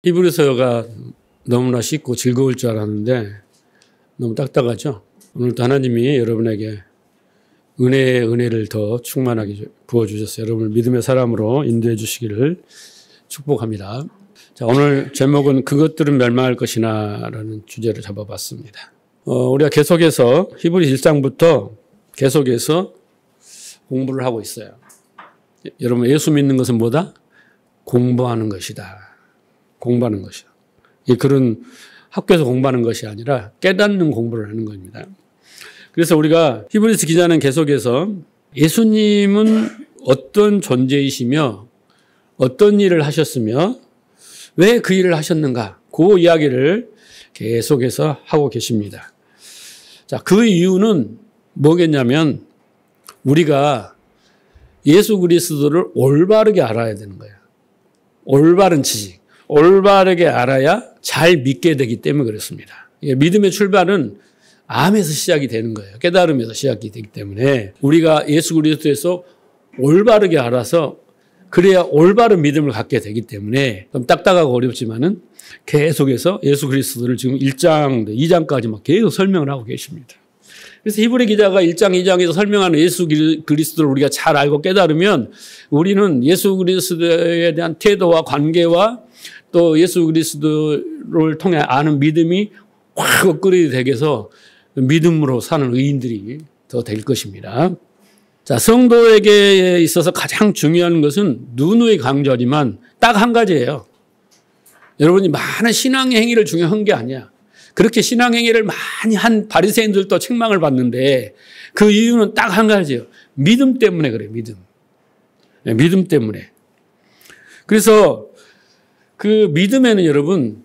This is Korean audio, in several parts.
히브리서가 너무나 쉽고 즐거울 줄 알았는데 너무 딱딱하죠. 오늘도 하나님이 여러분에게 은혜를 더 충만하게 부어주셨어요. 여러분을 믿음의 사람으로 인도해 주시기를 축복합니다. 자, 오늘 제목은 그것들은 멸망할 것이나 라는 주제를 잡아봤습니다. 우리가 계속해서 히브리 1장부터 계속해서 공부를 하고 있어요. 여러분, 예수 믿는 것은 뭐다? 공부하는 것이다. 공부하는 것이다. 그런 학교에서 공부하는 것이 아니라 깨닫는 공부를 하는 겁니다. 그래서 우리가 히브리서 기자는 계속해서 예수님은 어떤 존재이시며 어떤 일을 하셨으며 왜 그 일을 하셨는가, 그 이야기를 계속해서 하고 계십니다. 자, 그 이유는 뭐겠냐면 우리가 예수 그리스도를 올바르게 알아야 되는 거예요. 올바른 지식. 올바르게 알아야 잘 믿게 되기 때문에 그렇습니다. 믿음의 출발은 암에서 시작이 되는 거예요. 깨달음에서 시작이 되기 때문에 우리가 예수 그리스도에서 올바르게 알아서 그래야 올바른 믿음을 갖게 되기 때문에 좀 딱딱하고 어렵지만은 계속해서 예수 그리스도를 지금 1장, 2장까지 막 계속 설명을 하고 계십니다. 그래서 히브리 기자가 1장, 2장에서 설명하는 예수 그리스도를 우리가 잘 알고 깨달으면 우리는 예수 그리스도에 대한 태도와 관계와 또 예수 그리스도를 통해 아는 믿음이 확 업그레이드 되게서 믿음으로 사는 의인들이 더 될 것입니다. 자, 성도에게 있어서 가장 중요한 것은 누누이 강조하지만 딱 한 가지예요. 여러분이 많은 신앙의 행위를 중요한 게 아니야. 그렇게 신앙 행위를 많이 한 바리새인들도 책망을 받는데 그 이유는 딱 한 가지예요. 믿음 때문에 그래요. 믿음. 네, 믿음 때문에. 그래서 그 믿음에는 여러분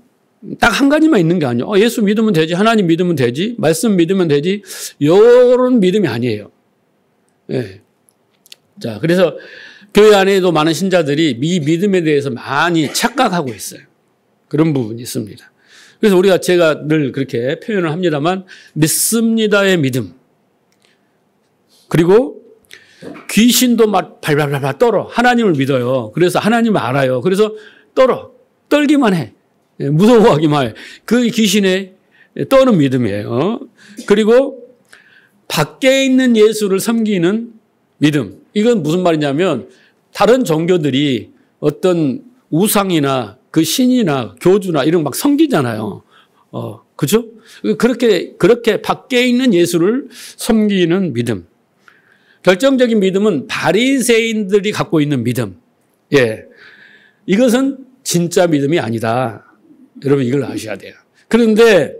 딱 한 가지만 있는 게 아니에요. 예수 믿으면 되지, 하나님 믿으면 되지, 말씀 믿으면 되지, 이런 믿음이 아니에요. 네. 자, 그래서 교회 안에도 많은 신자들이 이 믿음에 대해서 많이 착각하고 있어요. 그런 부분이 있습니다. 그래서 제가 늘 그렇게 표현을 합니다만 믿습니다의 믿음. 그리고 귀신도 막 발발발 떨어. 하나님을 믿어요. 그래서 하나님을 알아요. 그래서 떨기만 해. 무서워하기만 해. 그 귀신에 떠는 믿음이에요. 그리고 밖에 있는 예수를 섬기는 믿음. 이건 무슨 말이냐면 다른 종교들이 어떤 우상이나 그 신이나 교주나 이런 막 섬기잖아요. 그죠? 그렇게 밖에 있는 예수를 섬기는 믿음. 결정적인 믿음은 바리새인들이 갖고 있는 믿음. 예. 이것은 진짜 믿음이 아니다. 여러분 이걸 아셔야 돼요. 그런데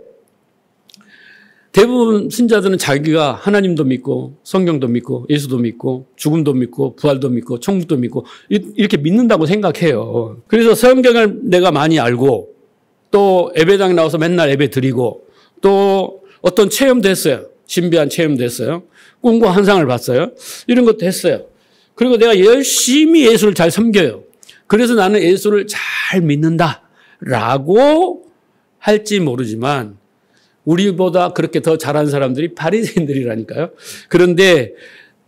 대부분 신자들은 자기가 하나님도 믿고 성경도 믿고 예수도 믿고 죽음도 믿고 부활도 믿고 천국도 믿고 이렇게 믿는다고 생각해요. 그래서 성경을 내가 많이 알고 또 예배당에 나와서 맨날 예배 드리고 또 어떤 체험도 했어요. 신비한 체험도 했어요. 꿈과 환상을 봤어요. 이런 것도 했어요. 그리고 내가 열심히 예수를 잘 섬겨요. 그래서 나는 예수를 잘 믿는다라고 할지 모르지만 우리보다 그렇게 더 잘한 사람들이 바리새인들이라니까요. 그런데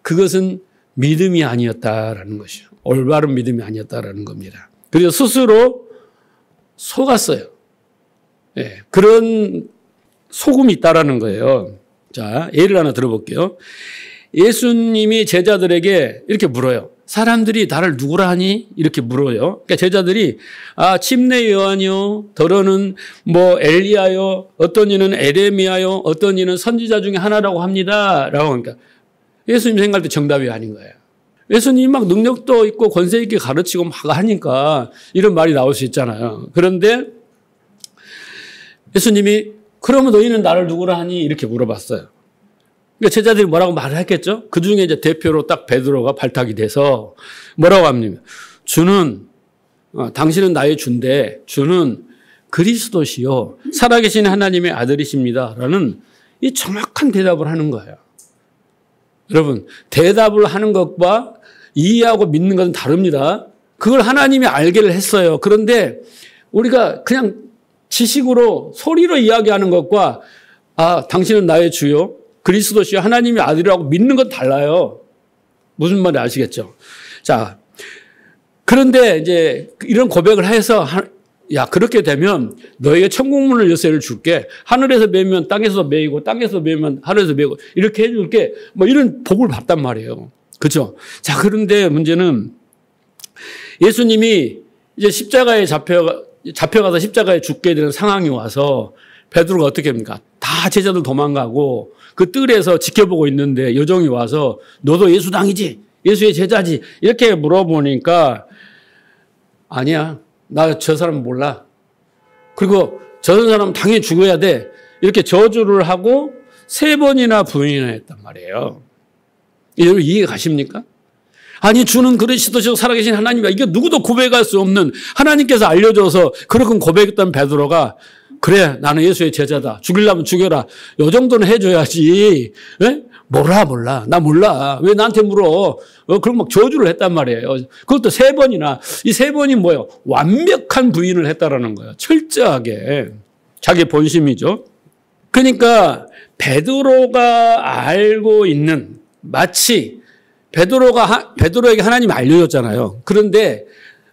그것은 믿음이 아니었다라는 것이죠. 올바른 믿음이 아니었다라는 겁니다. 그래서 스스로 속았어요. 네, 그런 속음이 있다라는 거예요. 자, 예를 하나 들어볼게요. 예수님이 제자들에게 이렇게 물어요. 사람들이 나를 누구라 하니? 이렇게 물어요. 그러니까 제자들이 침례 요한이요, 더러는 엘리야요, 어떤 이는 에레미야요, 어떤 이는 선지자 중에 하나라고 합니다. 라고 하니까 예수님 생각할 때 정답이 아닌 거예요. 예수님 막 능력도 있고 권세 있게 가르치고 막 하니까 이런 말이 나올 수 있잖아요. 그런데 예수님이 그러면 너희는 나를 누구라 하니? 이렇게 물어봤어요. 그러니까 제자들이 뭐라고 말을 했겠죠? 그 중에 이제 대표로 딱 베드로가 발탁이 돼서 뭐라고 합니까? 당신은 나의 주인데 주는 그리스도시요 살아계신 하나님의 아들이십니다. 라는 이 정확한 대답을 하는 거예요. 여러분, 대답을 하는 것과 이해하고 믿는 것은 다릅니다. 그걸 하나님이 알게를 했어요. 그런데 우리가 그냥 지식으로 소리로 이야기하는 것과 당신은 나의 주요 그리스도시요 하나님의 아들이라고 믿는 건 달라요. 무슨 말인지 아시겠죠? 자, 그런데 이제 이런 고백을 해서 야, 그렇게 되면 너에게 천국문을 열쇠를 줄게. 하늘에서 매면 땅에서 매이고 땅에서 매면 하늘에서 매고 이렇게 해줄게. 뭐 이런 복을 받단 말이에요. 그렇죠? 자, 그런데 문제는 예수님이 이제 십자가에 잡혀가서 십자가에 죽게 되는 상황이 와서 베드로가 어떻게 합니까? 다 제자들 도망가고 그 뜰에서 지켜보고 있는데 여종이 와서 너도 예수 당이지? 예수의 제자지? 이렇게 물어보니까 아니야. 나 저 사람 몰라. 그리고 저 사람 당연히 죽어야 돼. 이렇게 저주를 하고 3번이나 부인을 했단 말이에요. 여러분 이해가 가십니까? 아니 주는 그리스도시요 살아계신 하나님이야. 이게 누구도 고백할 수 없는 하나님께서 알려줘서 그렇게 고백했던 베드로가 그래 나는 예수의 제자다. 죽이려면 죽여라. 요 정도는 해줘야지. 에? 몰라. 나 몰라. 왜 나한테 물어? 그럼 막 저주를 했단 말이에요. 그것도 3번이나. 이 3번이 뭐예요? 완벽한 부인을 했다라는 거예요. 철저하게. 자기 본심이죠. 그러니까 베드로가 알고 있는 마치 베드로에게 하나님이 알려줬잖아요. 그런데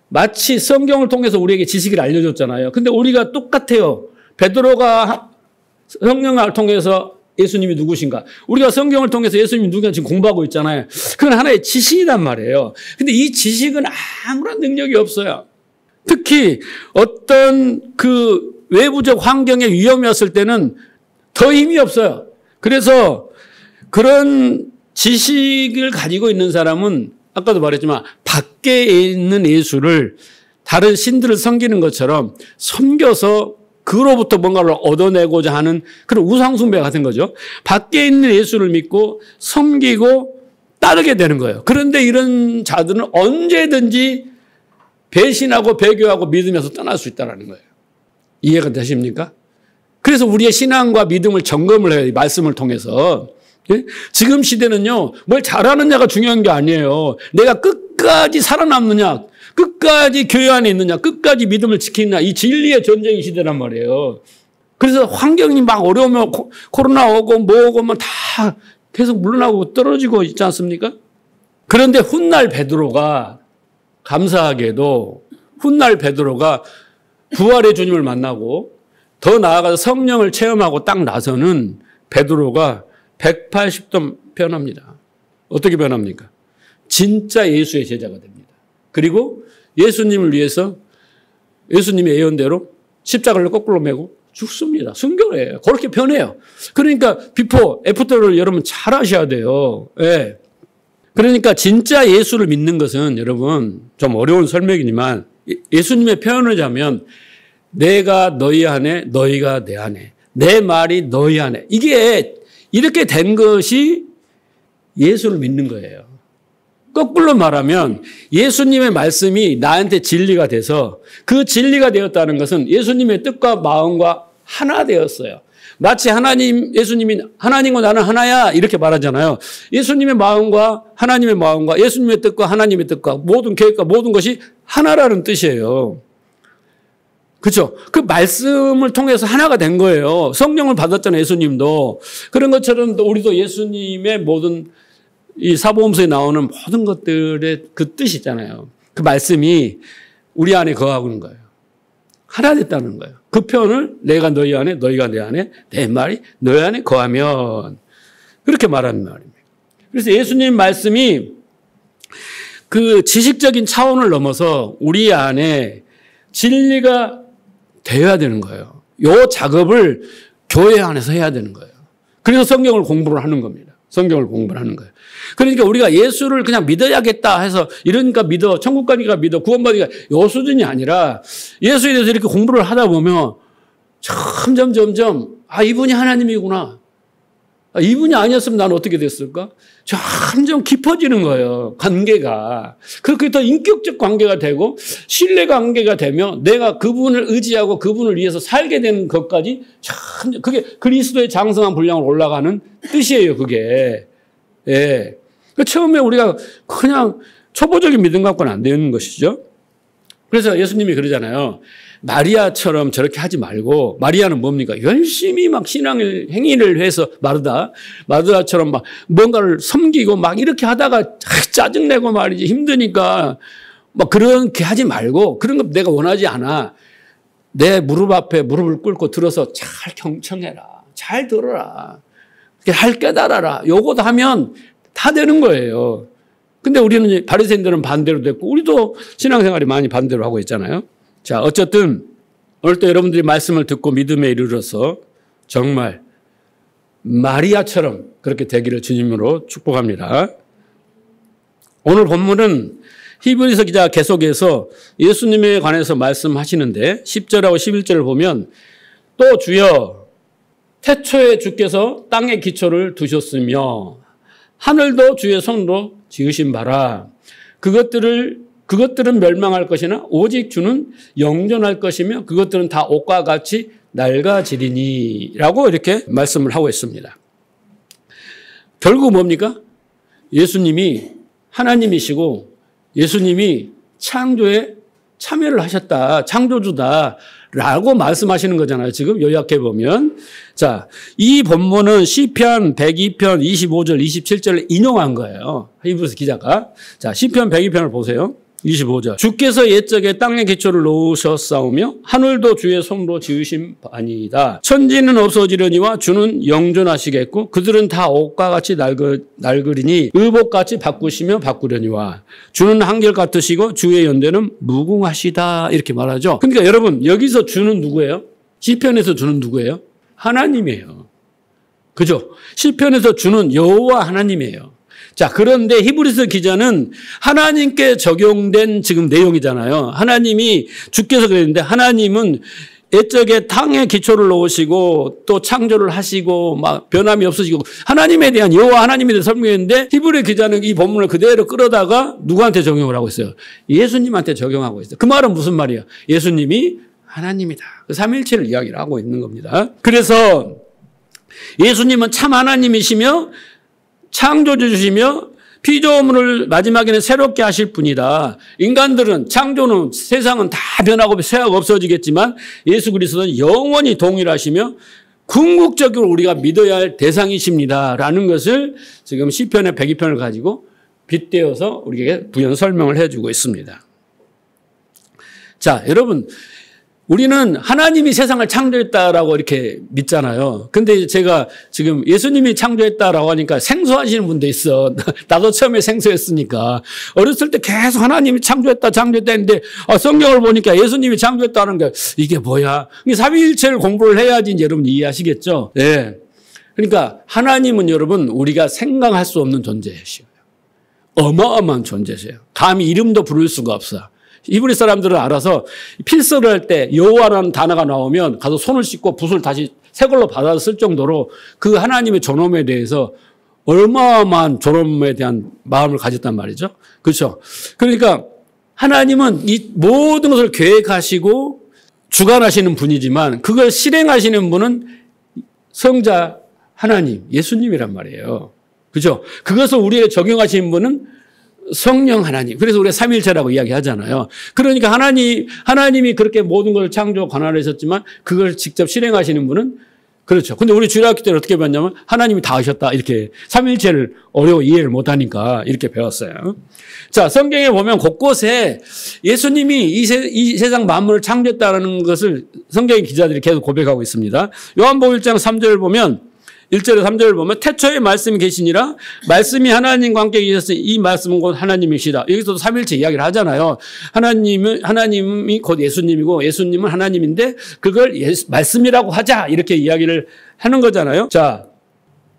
마치 성경을 통해서 우리에게 지식을 알려줬잖아요. 근데 우리가 똑같아요. 베드로가 성경을 통해서 예수님이 누구신가? 우리가 성경을 통해서 예수님이 누구냐 지금 공부하고 있잖아요. 그건 하나의 지식이란 말이에요. 근데 이 지식은 아무런 능력이 없어요. 특히 어떤 그 외부적 환경에 위험이 왔을 때는 더 힘이 없어요. 그래서 그런 지식을 가지고 있는 사람은 아까도 말했지만 밖에 있는 예수를 다른 신들을 섬기는 것처럼 섬겨서 그로부터 뭔가를 얻어내고자 하는 그런 우상숭배 같은 거죠. 밖에 있는 예수를 믿고 섬기고 따르게 되는 거예요. 그런데 이런 자들은 언제든지 배신하고 배교하고 믿으면서 떠날 수 있다는 거예요. 이해가 되십니까? 그래서 우리의 신앙과 믿음을 점검을 해요. 이 말씀을 통해서. 지금 시대는요. 뭘 잘하느냐가 중요한 게 아니에요. 내가 끝까지 살아남느냐. 끝까지 교회 안에 있느냐, 끝까지 믿음을 지키느냐, 이 진리의 전쟁의 시대란 말이에요. 그래서 환경이 막 어려우면 코로나 오고 뭐 오고 뭐 다 계속 물러나고 떨어지고 있지 않습니까? 그런데 훗날 베드로가 감사하게도 훗날 베드로가 부활의 주님을 만나고 더 나아가서 성령을 체험하고 딱 나서는 베드로가 180도 변합니다. 어떻게 변합니까? 진짜 예수의 제자가 됩니다. 그리고 예수님을 위해서 예수님의 예언대로 십자가를 거꾸로 메고 죽습니다. 순교해요. 그렇게 변해요. 그러니까 비포, 애프터를 여러분 잘 아셔야 돼요. 예. 그러니까 진짜 예수를 믿는 것은 여러분 좀 어려운 설명이지만 예수님의 표현을 하자면 내가 너희 안에 너희가 내 안에 내 말이 너희 안에 이게 이렇게 된 것이 예수를 믿는 거예요. 거꾸로 말하면 예수님의 말씀이 나한테 진리가 돼서 그 진리가 되었다는 것은 예수님의 뜻과 마음과 하나 되었어요. 마치 예수님이 하나님과 나는 하나야 이렇게 말하잖아요. 예수님의 마음과 하나님의 마음과 예수님의 뜻과 하나님의 뜻과 모든 계획과 모든 것이 하나라는 뜻이에요. 그렇죠? 그 말씀을 통해서 하나가 된 거예요. 성령을 받았잖아요. 예수님도. 그런 것처럼 우리도 예수님의 모든 이 사복음서에 나오는 모든 것들의 그 뜻이 있잖아요. 그 말씀이 우리 안에 거하고 있는 거예요. 하나 됐다는 거예요. 그 표현을 내가 너희 안에 너희가 내 안에 내 말이 너희 안에 거하면 그렇게 말하는 말입니다. 그래서 예수님 말씀이 그 지식적인 차원을 넘어서 우리 안에 진리가 되어야 되는 거예요. 이 작업을 교회 안에서 해야 되는 거예요. 그래서 성경을 공부를 하는 겁니다. 성경을 공부를 하는 거예요. 그러니까 우리가 예수를 그냥 믿어야겠다 해서 이러니까 믿어, 천국 가니까 믿어, 구원받으니까 요 수준이 아니라 예수에 대해서 이렇게 공부를 하다 보면 점점 이분이 하나님이구나. 이분이 아니었으면 나는 어떻게 됐을까? 점점 깊어지는 거예요. 관계가. 그렇게 더 인격적 관계가 되고 신뢰 관계가 되며 내가 그분을 의지하고 그분을 위해서 살게 되는 것까지 그게 그리스도의 장성한 분량으로 올라가는 뜻이에요. 그게. 예. 처음에 우리가 그냥 초보적인 믿음 갖고는 안 되는 것이죠. 그래서 예수님이 그러잖아요. 마리아처럼 저렇게 하지 말고, 마리아는 뭡니까? 열심히 막 신앙을, 행위를 해서 마르다처럼 막 뭔가를 섬기고 막 이렇게 하다가 짜증내고 말이지 힘드니까 막 그렇게 하지 말고, 그런 거 내가 원하지 않아. 내 무릎 앞에 무릎을 꿇고 들어서 잘 경청해라. 잘 들어라. 잘 깨달아라. 요거 하면 다 되는 거예요. 근데 우리는 바리새인들은 반대로 됐고 우리도 신앙생활이 많이 반대로 하고 있잖아요. 자, 어쨌든 오늘 또 여러분들이 말씀을 듣고 믿음에 이르러서 정말 마리아처럼 그렇게 되기를 주님으로 축복합니다. 오늘 본문은 히브리서 기자가 계속해서 예수님에 관해서 말씀하시는데 10절하고 11절을 보면 또 주여 태초에 주께서 땅의 기초를 두셨으며 하늘도 주의 손으로 지으신 바라. 그것들은 멸망할 것이나 오직 주는 영존할 것이며 그것들은 다 옷과 같이 낡아지리니 라고 이렇게 말씀을 하고 있습니다. 결국 뭡니까? 예수님이 하나님이시고 예수님이 창조에 참여를 하셨다. 창조주다. 라고 말씀하시는 거잖아요. 지금 요약해 보면. 자, 이 본문은 시편 102편 25절 27절을 인용한 거예요. 히브리서 기자가. 자, 시편 102편을 보세요. 25절. 주께서 옛적에 땅의 기초를 놓으셨사오며 하늘도 주의 손으로 지으신 바니이다. 천지는 없어지려니와 주는 영존하시겠고 그들은 다 옷과 같이 낡으리니 의복같이 바꾸시며 바꾸려니와 주는 한결같으시고 주의 연대는 무궁하시다. 이렇게 말하죠. 그러니까 여러분 여기서 주는 누구예요? 시편에서 주는 누구예요? 하나님이에요. 그죠? 시편에서 주는 여호와 하나님이에요. 자, 그런데 히브리서 기자는 하나님께 적용된 지금 내용이잖아요. 하나님이 주께서 그랬는데 하나님은 옛적에 땅에 기초를 놓으시고 또 창조를 하시고 막 변함이 없으시고 하나님에 대한 여호와 하나님에 대해 설명했는데 히브리 기자는 이 본문을 그대로 끌어다가 누구한테 적용을 하고 있어요? 예수님한테 적용하고 있어요. 그 말은 무슨 말이에요? 예수님이 하나님이다. 그 삼위일체를 이야기를 하고 있는 겁니다. 그래서 예수님은 참 하나님이시며 창조주시며 피조물을 마지막에는 새롭게 하실 분이다. 인간들은 창조는 세상은 다 변하고 쇠하고 없어지겠지만 예수 그리스도는 영원히 동일하시며 궁극적으로 우리가 믿어야 할 대상이십니다. 라는 것을 지금 시편의 102편을 가지고 빗대어서 우리에게 부연 설명을 해주고 있습니다. 자, 여러분 우리는 하나님이 세상을 창조했다라고 이렇게 믿잖아요. 근데 제가 지금 예수님이 창조했다라고 하니까 생소하시는 분도 있어. 나도 처음에 생소했으니까. 어렸을 때 계속 하나님이 창조했다 했는데 성경을 보니까 예수님이 창조했다는 게 이게 뭐야. 삼위일체를 공부를 해야지 이제 여러분 이해하시겠죠. 네. 그러니까 하나님은 여러분 우리가 생각할 수 없는 존재이시고요. 어마어마한 존재세요. 감히 이름도 부를 수가 없어. 히브리 사람들은 알아서 필서를 할 때 여호와라는 단어가 나오면 가서 손을 씻고 붓을 다시 새 걸로 받아 쓸 정도로 그 하나님의 존엄에 대해서 어마어마한 존엄에 대한 마음을 가졌단 말이죠. 그렇죠? 그러니까 하나님은 이 모든 것을 계획하시고 주관하시는 분이지만 그걸 실행하시는 분은 성자 하나님, 예수님이란 말이에요. 그렇죠? 그것을 우리에게 적용하시는 분은 성령 하나님. 그래서 우리가 삼위일체라고 이야기하잖아요. 그러니까 하나님이 그렇게 모든 걸 창조 관할하셨지만 그걸 직접 실행하시는 분은 그렇죠. 근데 우리 주일학교 때는 어떻게 배웠냐면 하나님이 다 하셨다. 이렇게 삼위일체를 어려워 이해를 못하니까 이렇게 배웠어요. 자, 성경에 보면 곳곳에 예수님이 이 세상 만물을 창조했다는 것을 성경의 기자들이 계속 고백하고 있습니다. 요한복음 1장 3절을 보면 1절에 3절을 보면 태초에 말씀이 계시니라 말씀이 하나님과 함께 계셨으니 이 말씀은 곧 하나님이시다. 여기서도 삼위일체 이야기를 하잖아요. 하나님이 곧 예수님이고 예수님은 하나님인데 그걸 말씀이라고 하자 이렇게 이야기를 하는 거잖아요. 자,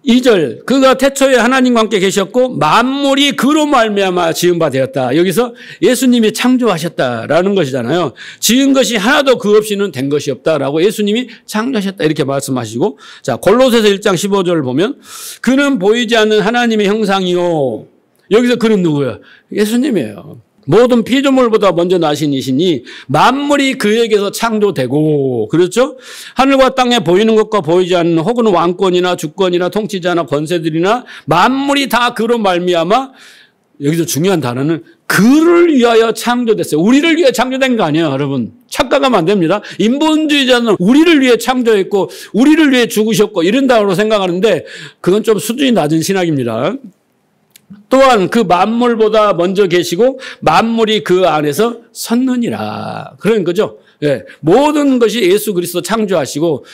2절 그가 태초에 하나님과 함께 계셨고 만물이 그로 말미암아 지은 바 되었다. 여기서 예수님이 창조하셨다라는 것이잖아요. 지은 것이 하나도 그 없이는 된 것이 없다라고 예수님이 창조하셨다 이렇게 말씀하시고 자 골로새서 1장 15절을 보면 그는 보이지 않는 하나님의 형상이요. 여기서 그는 누구예요? 예수님이에요. 모든 피조물보다 먼저 나신 이시니 만물이 그에게서 창조되고 그렇죠? 하늘과 땅에 보이는 것과 보이지 않는 혹은 왕권이나 주권이나 통치자나 권세들이나 만물이 다 그로 말미암아 여기서 중요한 단어는 그를 위하여 창조됐어요. 우리를 위해 창조된 거 아니에요, 여러분. 착각하면 안 됩니다. 인본주의자는 우리를 위해 창조했고 우리를 위해 죽으셨고 이런 단어로 생각하는데 그건 좀 수준이 낮은 신학입니다. 또한 그 만물보다 먼저 계시고 만물이 그 안에서 섰느니라. 그런 거죠. 예. 모든 것이 예수 그리스도 창조하시고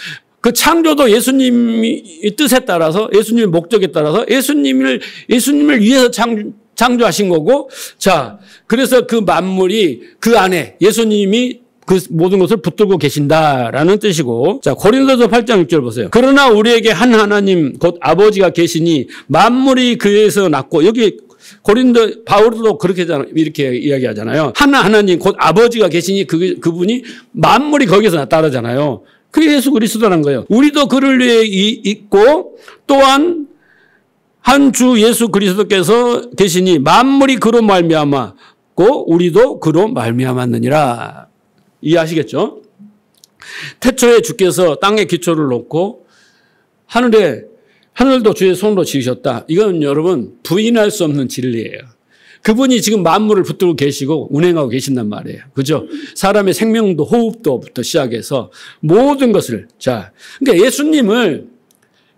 그 창조도 예수님의 뜻에 따라서 예수님의 목적에 따라서 예수님을 위해서 창조하신 거고, 자, 그래서 그 만물이 그 안에 예수님이 그 모든 것을 붙들고 계신다라는 뜻이고, 자, 고린도서 8장 6절 보세요. 그러나 우리에게 한 하나님 곧 아버지가 계시니 만물이 그에서 났고, 여기 고린도 바울도 이렇게 이야기하잖아요. 한 하나님 곧 아버지가 계시니 그분이 만물이 거기서 났다라잖아요. 그게 예수 그리스도라는 거예요. 우리도 그를 위해 있고 또한 한 주 예수 그리스도께서 계시니 만물이 그로 말미암았고 우리도 그로 말미암았느니라. 이해하시겠죠? 태초에 주께서 땅에 기초를 놓고 하늘도 주의 손으로 지으셨다. 이건 여러분 부인할 수 없는 진리예요. 그분이 지금 만물을 붙들고 계시고 운행하고 계신단 말이에요. 그죠? 사람의 생명도 호흡도부터 시작해서 모든 것을. 자, 그러니까 예수님을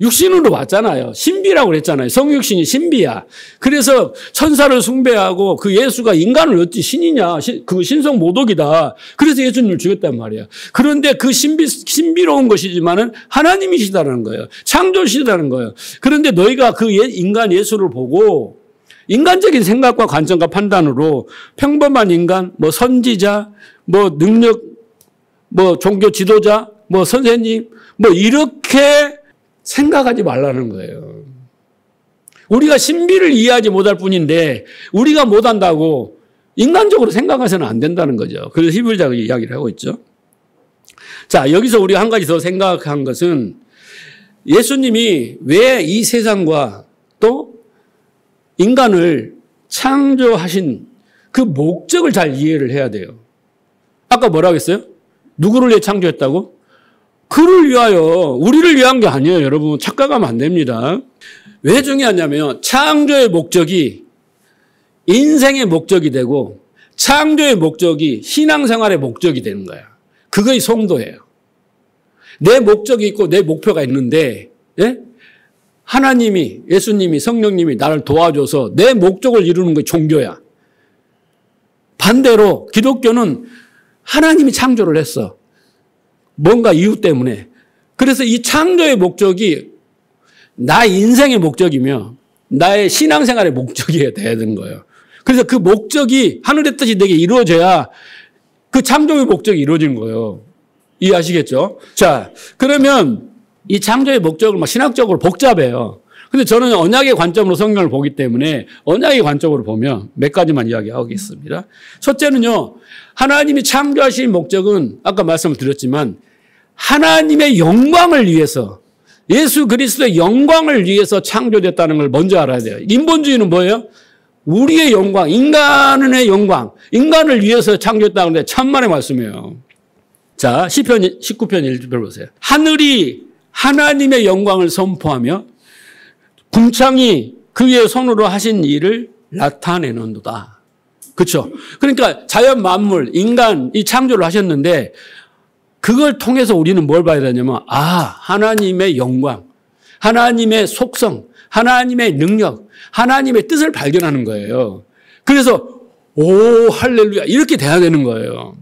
육신으로 왔잖아요. 신비라고 그랬잖아요. 성육신이 신비야. 그래서 천사를 숭배하고 그 예수가 인간을 어찌 신이냐. 그 신성 모독이다. 그래서 예수님을 죽였단 말이야. 그런데 그 신비로운 것이지만은 하나님이시다는 거예요. 창조시다는 거예요. 그런데 너희가 그 인간 예수를 보고 인간적인 생각과 관점과 판단으로 평범한 인간, 뭐 선지자, 뭐 능력, 뭐 종교 지도자, 뭐 선생님, 뭐 이렇게 생각하지 말라는 거예요. 우리가 신비를 이해하지 못할 뿐인데 우리가 못한다고 인간적으로 생각해서는 안 된다는 거죠. 그래서 히브리자가 이야기를 하고 있죠. 자, 여기서 우리가 한 가지 더 생각한 것은 예수님이 왜 이 세상과 또 인간을 창조하신 그 목적을 잘 이해를 해야 돼요. 아까 뭐라고 했어요? 누구를 위해 창조했다고? 그를 위하여, 우리를 위한 게 아니에요. 여러분 착각하면 안 됩니다. 왜 중요하냐면 창조의 목적이 인생의 목적이 되고 창조의 목적이 신앙생활의 목적이 되는 거야. 그것이 성도예요. 내 목적이 있고 내 목표가 있는데, 예? 하나님이, 예수님이, 성령님이 나를 도와줘서 내 목적을 이루는 게 종교야. 반대로 기독교는 하나님이 창조를 했어. 뭔가 이유 때문에. 그래서 이 창조의 목적이 나 인생의 목적이며 나의 신앙생활의 목적이 돼야 되는 거예요. 그래서 그 목적이 하늘의 뜻이 내게 이루어져야 그 창조의 목적이 이루어지는 거예요. 이해하시겠죠? 자, 그러면 이 창조의 목적을 막 신학적으로 복잡해요. 근데 저는 언약의 관점으로 성경을 보기 때문에 언약의 관점으로 보면 몇 가지만 이야기하겠습니다. 첫째는요, 하나님이 창조하신 목적은 아까 말씀을 드렸지만 하나님의 영광을 위해서, 예수 그리스도의 영광을 위해서 창조됐다는 걸 먼저 알아야 돼요. 인본주의는 뭐예요? 우리의 영광, 인간의 영광, 인간을 위해서 창조했다는 데 천만의 말씀이에요. 자, 시편 19편 1절 보세요. 하늘이 하나님의 영광을 선포하며 궁창이 그의 손으로 하신 일을 나타내는도다. 그렇죠? 그러니까 자연 만물, 인간 이 창조를 하셨는데 그걸 통해서 우리는 뭘 봐야 되냐면 하나님의 영광, 하나님의 속성, 하나님의 능력, 하나님의 뜻을 발견하는 거예요. 그래서 오 할렐루야 이렇게 돼야 되는 거예요.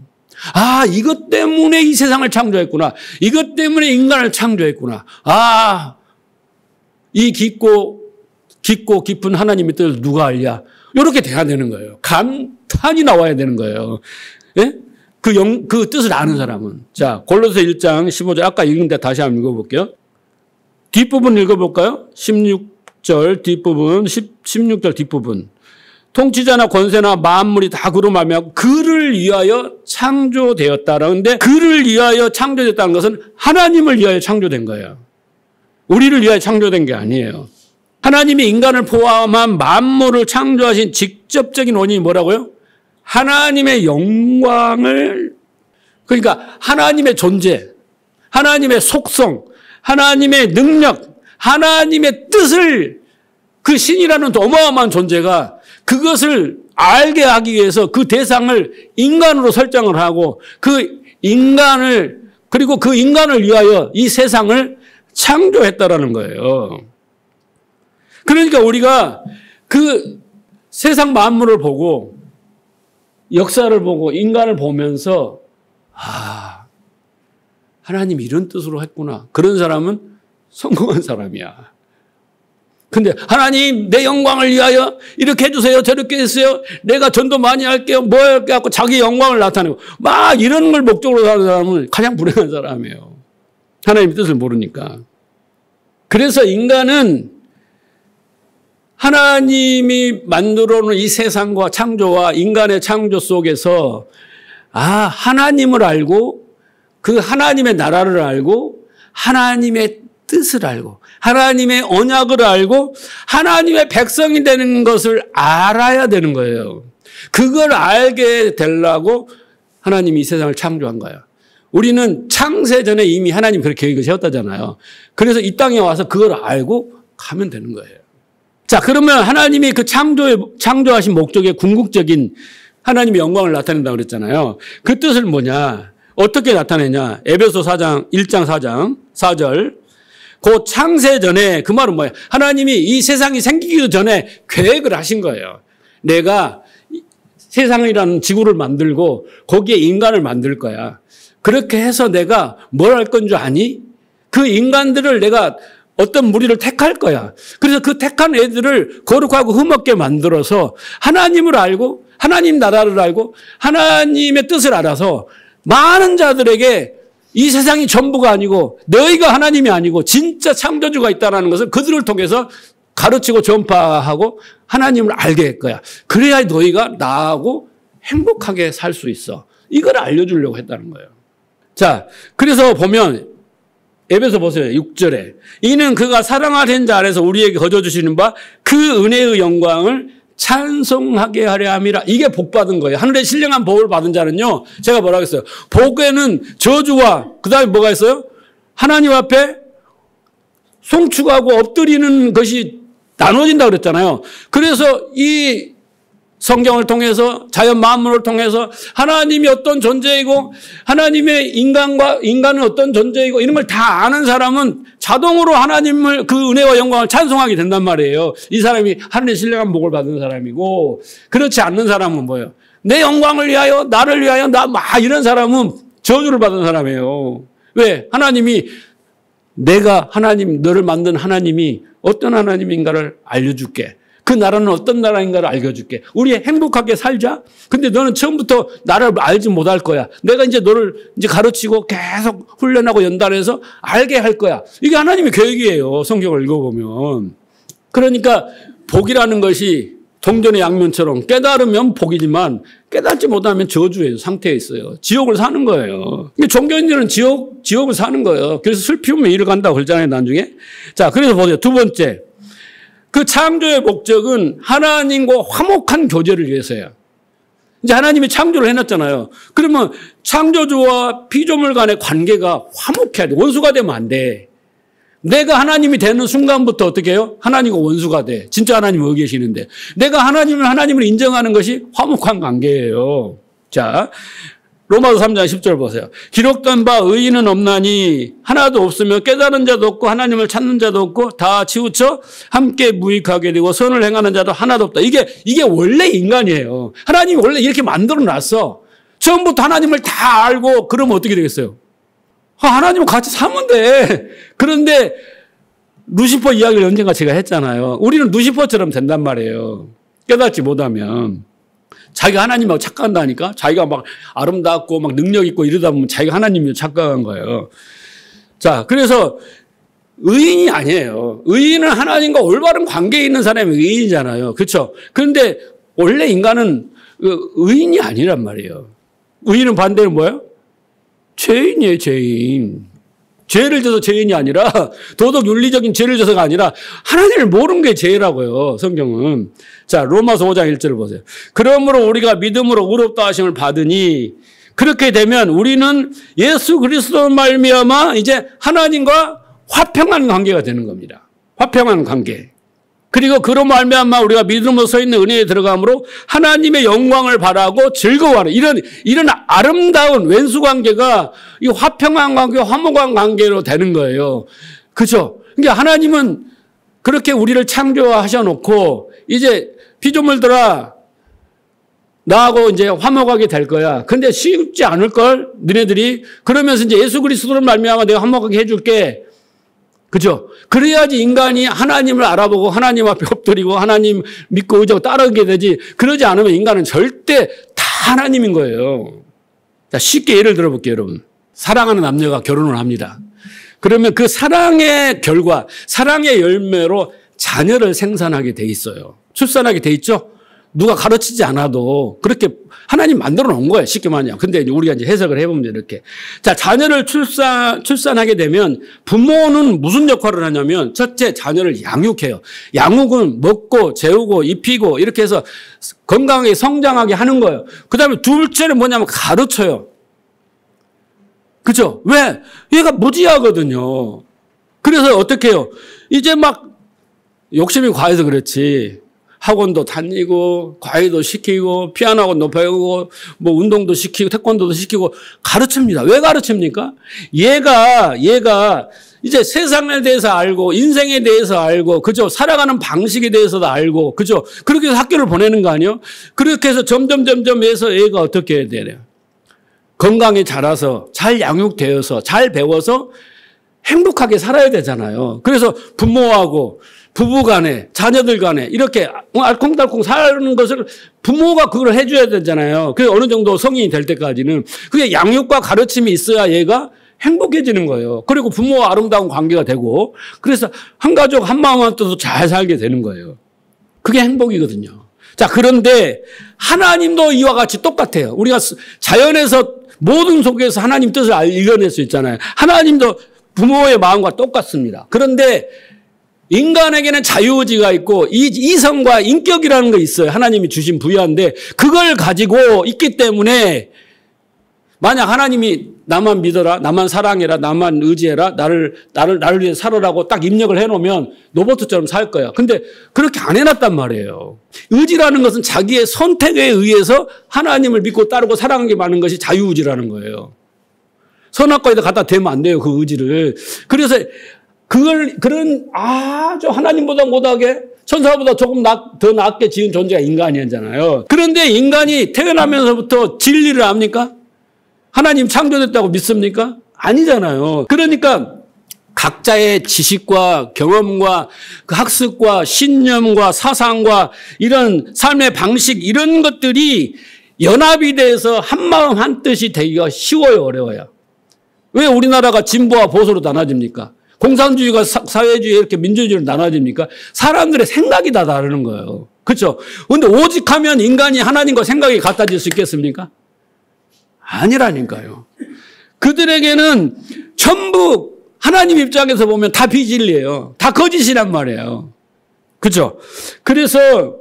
이것 때문에 이 세상을 창조했구나. 이것 때문에 인간을 창조했구나. 이 깊고 깊은 하나님의 뜻을 누가 알냐. 이렇게 돼야 되는 거예요. 감탄이 나와야 되는 거예요. 예? 그 뜻을 아는 사람은. 자, 골로새 1장 15절 아까 읽은데 다시 한번 읽어볼게요. 뒷부분 읽어볼까요? 16절 뒷부분, 16절 뒷부분. 통치자나 권세나 만물이 다 그로 말미암고 그를 위하여 창조되었다라는데 그를 위하여 창조됐다는 것은 하나님을 위하여 창조된 거예요. 우리를 위하여 창조된 게 아니에요. 하나님이 인간을 포함한 만물을 창조하신 직접적인 원인이 뭐라고요? 하나님의 영광을, 그러니까 하나님의 존재, 하나님의 속성, 하나님의 능력, 하나님의 뜻을 그 신이라는 어마어마한 존재가 그것을 알게 하기 위해서 그 대상을 인간으로 설정을 하고 그리고 그 인간을 위하여 이 세상을 창조했다라는 거예요. 그러니까 우리가 그 세상 만물을 보고 역사를 보고 인간을 보면서 하나님이 이런 뜻으로 했구나. 그런 사람은 성공한 사람이야. 근데 하나님 내 영광을 위하여 이렇게 해주세요. 저렇게 해주세요. 내가 전도 많이 할게요. 뭐 할게 하고 자기 영광을 나타내고 막 이런 걸 목적으로 사는 사람은 가장 불행한 사람이에요. 하나님의 뜻을 모르니까. 그래서 인간은 하나님이 만들어 놓은 이 세상과 창조와 인간의 창조 속에서 하나님을 알고 그 하나님의 나라를 알고 하나님의 뜻을 알고 하나님의 언약을 알고 하나님의 백성이 되는 것을 알아야 되는 거예요. 그걸 알게 되려고 하나님이 이 세상을 창조한 거예요. 우리는 창세 전에 이미 하나님 그렇게 계획을 세웠다잖아요. 그래서 이 땅에 와서 그걸 알고 가면 되는 거예요. 자, 그러면 하나님이 그 창조하신 목적의 궁극적인 하나님의 영광을 나타낸다고 그랬잖아요. 그 뜻은 뭐냐? 어떻게 나타내냐? 에베소 4장, 1장 4장, 4절. 그 창세 전에 그 말은 뭐예요? 하나님이 이 세상이 생기기도 전에 계획을 하신 거예요. 내가 세상이라는 지구를 만들고 거기에 인간을 만들 거야. 그렇게 해서 내가 뭘 할 건 줄 아니? 그 인간들을 내가 어떤 무리를 택할 거야. 그래서 그 택한 애들을 거룩하고 흠없게 만들어서 하나님을 알고 하나님 나라를 알고 하나님의 뜻을 알아서 많은 자들에게 이 세상이 전부가 아니고 너희가 하나님이 아니고 진짜 창조주가 있다는 것을 그들을 통해서 가르치고 전파하고 하나님을 알게 할 거야. 그래야 너희가 나하고 행복하게 살 수 있어. 이걸 알려주려고 했다는 거예요. 자, 그래서 보면 에베소 보세요. 6절에 이는 그가 사랑하는 자 안에서 우리에게 거저주시는 바 그 은혜의 영광을 찬송하게 하려 함이라. 이게 복 받은 거예요. 하늘의 신령한 복을 받은 자는요. 제가 뭐라고 했어요? 복에는 저주와 그다음에 뭐가 있어요? 하나님 앞에 송축하고 엎드리는 것이 나눠진다고 그랬잖아요. 그래서 이 성경을 통해서 자연 만물을 통해서 하나님이 어떤 존재이고 하나님의 인간은 어떤 존재이고 이런 걸 다 아는 사람은 자동으로 하나님을 그 은혜와 영광을 찬송하게 된단 말이에요. 이 사람이 하늘의 신령한 복을 받은 사람이고 그렇지 않는 사람은 뭐예요? 내 영광을 위하여 나를 위하여 이런 사람은 저주를 받은 사람이에요. 왜? 하나님이 내가 하나님 너를 만든 하나님이 어떤 하나님인가를 알려줄게. 그 나라는 어떤 나라인가를 알려줄게. 우리 행복하게 살자. 근데 너는 처음부터 나를 알지 못할 거야. 내가 이제 너를 이제 가르치고 계속 훈련하고 연단해서 알게 할 거야. 이게 하나님의 계획이에요. 성경을 읽어보면. 그러니까 복이라는 것이 동전의 양면처럼 깨달으면 복이지만 깨닫지 못하면 저주예요. 상태에 있어요. 지옥을 사는 거예요. 종교인들은 지옥을 사는 거예요. 그래서 술 피우면 이를 간다고 그러잖아요. 나중에. 자, 그래서 보세요. 두 번째. 그 창조의 목적은 하나님과 화목한 교제를 위해서예요. 이제 하나님이 창조를 해놨잖아요. 그러면 창조주와 피조물 간의 관계가 화목해야 돼. 원수가 되면 안 돼. 내가 하나님이 되는 순간부터 어떻게 해요? 하나님과 원수가 돼. 진짜 하나님이 어디 계시는데. 내가 하나님을 인정하는 것이 화목한 관계예요. 자, 로마서 3장 10절 보세요. 기록된 바 의인은 없나니 하나도 없으며 깨달은 자도 없고 하나님을 찾는 자도 없고 다 치우쳐 함께 무익하게 되고 선을 행하는 자도 하나도 없다. 이게 원래 인간이에요. 하나님이 원래 이렇게 만들어 놨어. 처음부터 하나님을 다 알고 그러면 어떻게 되겠어요? 하나님과 같이 사면 돼. 그런데 루시퍼 이야기를 언젠가 제가 했잖아요. 우리는 루시퍼처럼 된단 말이에요. 깨닫지 못하면. 자기가 하나님하고 착각한다니까? 자기가 막 아름답고 막 능력 있고 이러다 보면 자기가 하나님이 착각한 거예요. 자, 그래서 의인이 아니에요. 의인은 하나님과 올바른 관계에 있는 사람이 의인이잖아요. 그렇죠? 그런데 원래 인간은 의인이 아니란 말이에요. 의인은 반대로 뭐예요? 죄인이에요, 죄인. 죄를 져서 죄인이 아니라 도덕 윤리적인 죄를 져서가 아니라 하나님을 모르는 게 죄라고요. 성경은. 자, 로마서 5장 1절을 보세요. 그러므로 우리가 믿음으로 의롭다 하심을 받으니 그렇게 되면 우리는 예수 그리스도 말미암아 이제 하나님과 화평한 관계가 되는 겁니다. 화평한 관계. 그리고 그로 말미암아 우리가 믿음으로 서 있는 은혜에 들어감으로 하나님의 영광을 바라고 즐거워하는 이런 아름다운 왼수 관계가 이 화평한 관계, 화목한 관계로 되는 거예요. 그렇죠? 그러니까 하나님은 그렇게 우리를 창조하셔 놓고 이제 피조물들아 나하고 이제 화목하게 될 거야. 근데 쉽지 않을 걸 너네들이. 그러면서 이제 예수 그리스도를 말미암아 내가 화목하게 해줄게. 그죠? 그래야지 인간이 하나님을 알아보고 하나님 앞에 엎드리고 하나님 믿고 의지하고 따르게 되지. 그러지 않으면 인간은 절대 다 하나님인 거예요. 자, 쉽게 예를 들어볼게요, 여러분. 사랑하는 남녀가 결혼을 합니다. 그러면 그 사랑의 결과, 사랑의 열매로 자녀를 생산하게 돼 있어요. 출산하게 돼 있죠? 누가 가르치지 않아도 그렇게 하나님 만들어 놓은 거예요. 쉽게 말하면. 근데 우리가 이제 해석을 해보면 이렇게. 자, 자녀를 출산하게 되면 부모는 무슨 역할을 하냐면 첫째, 자녀를 양육해요. 양육은 먹고 재우고 입히고 이렇게 해서 건강하게 성장하게 하는 거예요. 그 다음에 둘째는 뭐냐면 가르쳐요. 그죠? 왜? 얘가 무지하거든요. 그래서 어떻게 해요? 이제 막 욕심이 과해서 그렇지. 학원도 다니고 과외도 시키고 피아노학원도 배우고 뭐 운동도 시키고 태권도도 시키고 가르칩니다. 왜 가르칩니까? 얘가 이제 세상에 대해서 알고 인생에 대해서 알고 그죠? 살아가는 방식에 대해서도 알고 그죠? 그렇게 해서 학교를 보내는 거 아니에요? 그렇게 해서 점점 해서 얘가 어떻게 해야 돼요? 건강히 자라서 잘 양육되어서 잘 배워서 행복하게 살아야 되잖아요. 그래서 부모하고 부부 간에 자녀들 간에 이렇게 알콩달콩 사는 것을 부모가 그걸 해줘야 되잖아요. 그게 어느 정도 성인이 될 때까지는. 그게 양육과 가르침이 있어야 얘가 행복해지는 거예요. 그리고 부모와 아름다운 관계가 되고 그래서 한 가족 한 마음 한 뜻으로 잘 살게 되는 거예요. 그게 행복이거든요. 자, 그런데 하나님도 이와 같이 똑같아요. 우리가 자연에서 모든 속에서 하나님 뜻을 읽어낼 수 있잖아요. 하나님도 부모의 마음과 똑같습니다. 그런데 인간에게는 자유의지가 있고 이성과 인격이라는 거 있어요. 하나님이 주신 부여인데 그걸 가지고 있기 때문에 만약 하나님이 나만 믿어라, 나만 사랑해라, 나만 의지해라, 나를 위해 살아라고 딱 입력을 해놓으면 로봇처럼 살 거야. 근데 그렇게 안 해놨단 말이에요. 의지라는 것은 자기의 선택에 의해서 하나님을 믿고 따르고 사랑하게 많은 것이 자유의지라는 거예요. 선악과에다 갖다 대면 안 돼요, 그 의지를. 그래서 그런 아주 하나님보다 못하게 천사보다 조금 더 낫게 지은 존재가 인간이잖아요. 그런데 인간이 태어나면서부터 진리를 압니까? 하나님 창조됐다고 믿습니까? 아니잖아요. 그러니까 각자의 지식과 경험과 그 학습과 신념과 사상과 이런 삶의 방식 이런 것들이 연합이 돼서 한마음 한뜻이 되기가 쉬워요, 어려워요? 왜 우리나라가 진보와 보수로 나눠집니까? 공산주의가 사회주의 이렇게 민주주의로 나눠집니까? 사람들의 생각이 다 다르는 거예요. 그렇죠? 그런데 오직 하면 인간이 하나님과 생각이 같아질 수 있겠습니까? 아니라니까요. 그들에게는 전부 하나님 입장에서 보면 다 비진리예요. 다 거짓이란 말이에요. 그렇죠? 그래서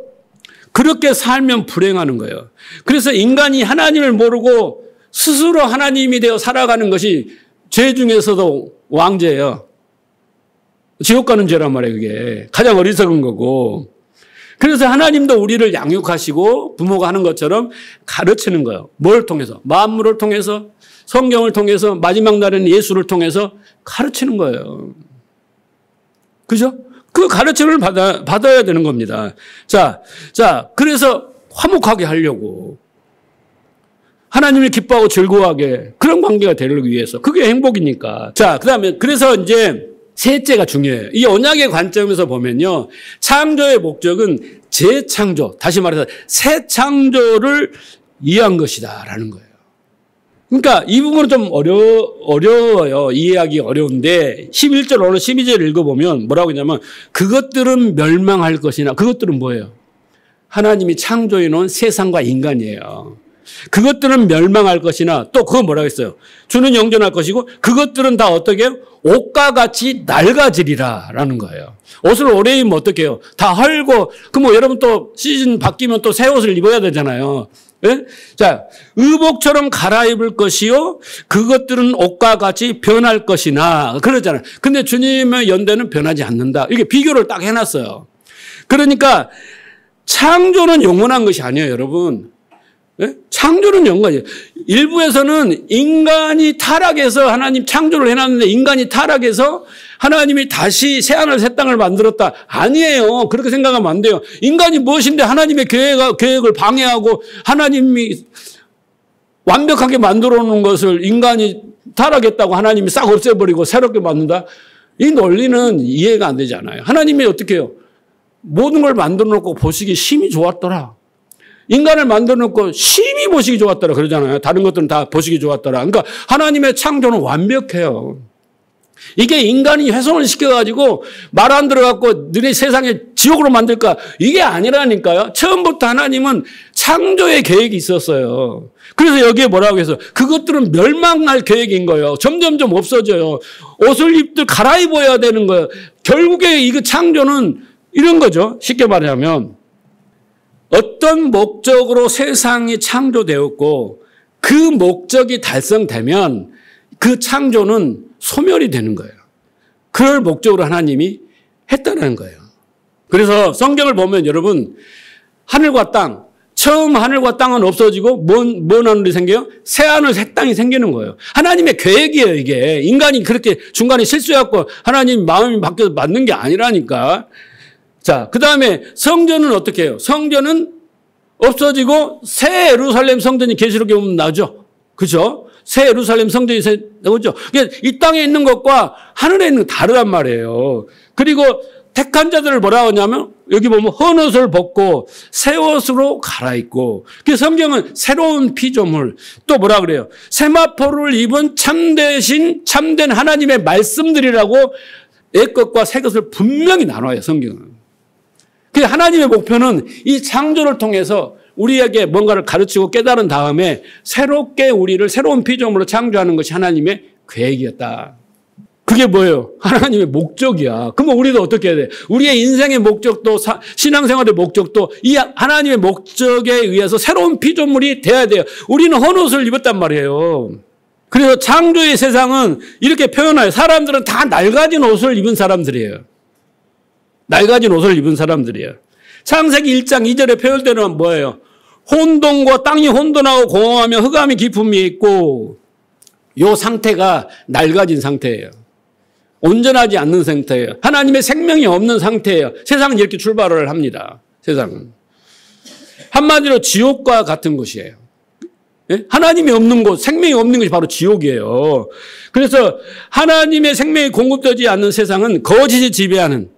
그렇게 살면 불행하는 거예요. 그래서 인간이 하나님을 모르고 스스로 하나님이 되어 살아가는 것이 죄 중에서도 왕죄예요. 지옥 가는 죄란 말이에요, 그게. 가장 어리석은 거고. 그래서 하나님도 우리를 양육하시고 부모가 하는 것처럼 가르치는 거예요. 뭘 통해서? 만물을 통해서, 성경을 통해서, 마지막 날에는 예수를 통해서 가르치는 거예요. 그죠? 그 가르침을 받아야 되는 겁니다. 자, 그래서 화목하게 하려고. 하나님을 기뻐하고 즐거워하게 그런 관계가 되기 위해서. 그게 행복이니까. 자, 그 다음에 그래서 이제 셋째가 중요해요. 이 언약의 관점에서 보면요. 창조의 목적은 재창조, 다시 말해서 새 창조를 위한 것이다 라는 거예요. 그러니까 이 부분은 좀 어려워요. 이해하기 어려운데 11절 오늘 12절 읽어보면 뭐라고 했냐면 그것들은 멸망할 것이나 그것들은 뭐예요? 하나님이 창조해 놓은 세상과 인간이에요. 그것들은 멸망할 것이나 또 그건 뭐라고 했어요? 주는 영존할 것이고 그것들은 다 어떻게 해요? 옷과 같이 낡아지리라 라는 거예요. 옷을 오래 입으면 어떻게 해요? 다 헐고 그럼 여러분 또 시즌 바뀌면 또 새 옷을 입어야 되잖아요. 예? 자, 의복처럼 갈아입을 것이요 그것들은 옷과 같이 변할 것이나 그러잖아요. 근데 주님의 연대는 변하지 않는다. 이렇게 비교를 딱 해놨어요. 그러니까 창조는 영원한 것이 아니에요, 여러분. 예? 창조는 연관이에요. 일부에서는 인간이 타락해서 하나님 창조를 해놨는데 인간이 타락해서 하나님이 다시 새하늘 새 땅을 만들었다. 아니에요. 그렇게 생각하면 안 돼요. 인간이 무엇인데 하나님의 계획을 방해하고 하나님이 완벽하게 만들어 놓은 것을 인간이 타락했다고 하나님이 싹 없애버리고 새롭게 만든다? 이 논리는 이해가 안 되잖아요. 하나님이 어떻게 해요? 모든 걸 만들어 놓고 보시기 심히 좋았더라. 인간을 만들어 놓고 심히 보시기 좋았더라 그러잖아요. 다른 것들은 다 보시기 좋았더라. 그러니까 하나님의 창조는 완벽해요. 이게 인간이 훼손을 시켜가지고 말 안 들어갖고 너네 세상에 지옥으로 만들까? 이게 아니라니까요. 처음부터 하나님은 창조의 계획이 있었어요. 그래서 여기에 뭐라고 해서 그것들은 멸망할 계획인 거예요. 점점점 없어져요. 옷을 입들 갈아입어야 되는 거예요. 결국에 이 창조는 이런 거죠. 쉽게 말하면 어떤 목적으로 세상이 창조되었고 그 목적이 달성되면 그 창조는 소멸이 되는 거예요. 그럴 목적으로 하나님이 했다는 거예요. 그래서 성경을 보면 여러분 하늘과 땅, 처음 하늘과 땅은 없어지고 뭔 하늘이 생겨요? 새 하늘 새 땅이 생기는 거예요. 하나님의 계획이에요 이게. 인간이 그렇게 중간에 실수해갖고 하나님 마음이 바뀌어서 만든 게 아니라니까. 자, 그 다음에 성전은 어떻게 해요? 성전은 없어지고 새 예루살렘 성전이 계시록에 보면 나오죠. 그죠? 새 예루살렘 성전이 나오죠. 그러니까 이 땅에 있는 것과 하늘에 있는 건 다르단 말이에요. 그리고 택한 자들을 뭐라고 하냐면 여기 보면 헌 옷을 벗고 새 옷으로 갈아입고 그 성경은 새로운 피조물 또 뭐라 그래요? 세마포를 입은 참된 하나님의 말씀들이라고 옛 것과 새 것을 분명히 나눠요 성경은. 그 하나님의 목표는 이 창조를 통해서 우리에게 뭔가를 가르치고 깨달은 다음에 새롭게 우리를 새로운 피조물로 창조하는 것이 하나님의 계획이었다. 그게 뭐예요? 하나님의 목적이야. 그러면 우리도 어떻게 해야 돼? 우리의 인생의 목적도 신앙생활의 목적도 이 하나님의 목적에 의해서 새로운 피조물이 돼야 돼요. 우리는 헌옷을 입었단 말이에요. 그래서 창조의 세상은 이렇게 표현해요. 사람들은 다 낡아진 옷을 입은 사람들이에요. 낡아진 옷을 입은 사람들이에요. 창세기 1장 2절에 표현되는 뭐예요? 혼돈과 땅이 혼돈하고 공허하며 흑암이 깊음이 있고 이 상태가 낡아진 상태예요. 온전하지 않는 상태예요. 하나님의 생명이 없는 상태예요. 세상은 이렇게 출발을 합니다. 세상은. 한마디로 지옥과 같은 곳이에요. 예? 하나님이 없는 곳, 생명이 없는 것이 바로 지옥이에요. 그래서 하나님의 생명이 공급되지 않는 세상은 거짓이 지배하는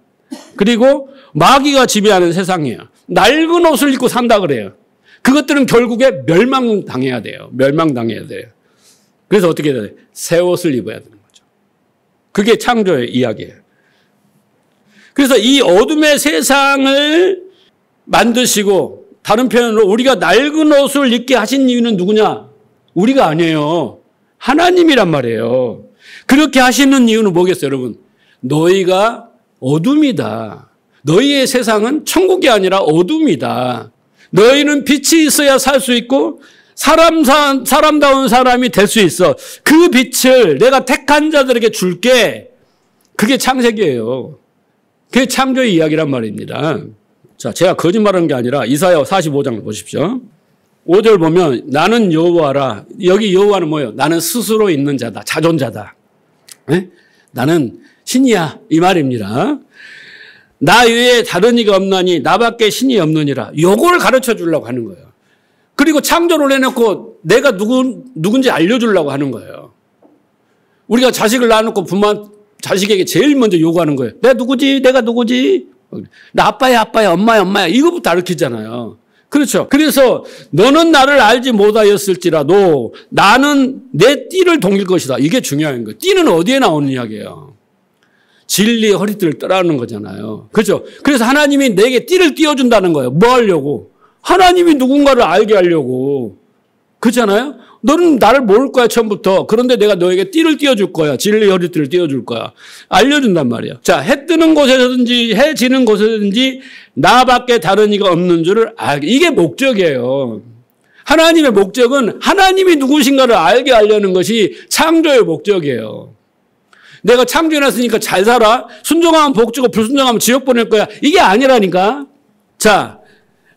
그리고 마귀가 지배하는 세상이에요. 낡은 옷을 입고 산다 그래요. 그것들은 결국에 멸망당해야 돼요. 멸망당해야 돼요. 그래서 어떻게 해야 돼요? 새 옷을 입어야 되는 거죠. 그게 창조의 이야기예요. 그래서 이 어둠의 세상을 만드시고 다른 표현으로 우리가 낡은 옷을 입게 하신 이유는 누구냐? 우리가 아니에요. 하나님이란 말이에요. 그렇게 하시는 이유는 뭐겠어요, 여러분? 너희가 어둠이다. 너희의 세상은 천국이 아니라 어둠이다. 너희는 빛이 있어야 살 수 있고 사람다운 사람이 될 수 있어. 그 빛을 내가 택한 자들에게 줄게. 그게 창세기예요. 그게 창조의 이야기란 말입니다. 자, 제가 거짓말하는 게 아니라 이사야 45장을 보십시오. 5절 보면 나는 여호와라. 여기 여호와는 뭐예요? 나는 스스로 있는 자다. 자존자다. 네? 나는 신이야. 이 말입니다. 나 외에 다른 이가 없나니 나밖에 신이 없느니라. 요걸 가르쳐 주려고 하는 거예요. 그리고 창조를 해놓고 내가 누군지 알려주려고 하는 거예요. 우리가 자식을 낳아놓고 자식에게 제일 먼저 요구하는 거예요. 내가 누구지? 나 아빠야, 엄마야. 이거부터 가르치잖아요. 그렇죠. 그래서 너는 나를 알지 못하였을지라도 나는 내 띠를 동일 것이다. 이게 중요한 거예요. 띠는 어디에 나오는 이야기예요? 진리의 허리띠를 떠라는 거잖아요. 그렇죠. 그래서 하나님이 내게 띠를 띄워준다는 거예요. 뭐 하려고? 하나님이 누군가를 알게 하려고. 그렇잖아요. 너는 나를 모를 거야 처음부터. 그런데 내가 너에게 띠를 띄워줄 거야. 진리의 허리띠를 띄워줄 거야. 알려준단 말이야. 자, 해 뜨는 곳에서든지 해 지는 곳에서든지 나밖에 다른 이가 없는 줄을 알게. 이게 목적이에요. 하나님의 목적은 하나님이 누구신가를 알게 하려는 것이 창조의 목적이에요. 내가 창조해놨으니까 잘 살아. 순종하면 복 주고 불순종하면 지옥 보낼 거야. 이게 아니라니까. 자,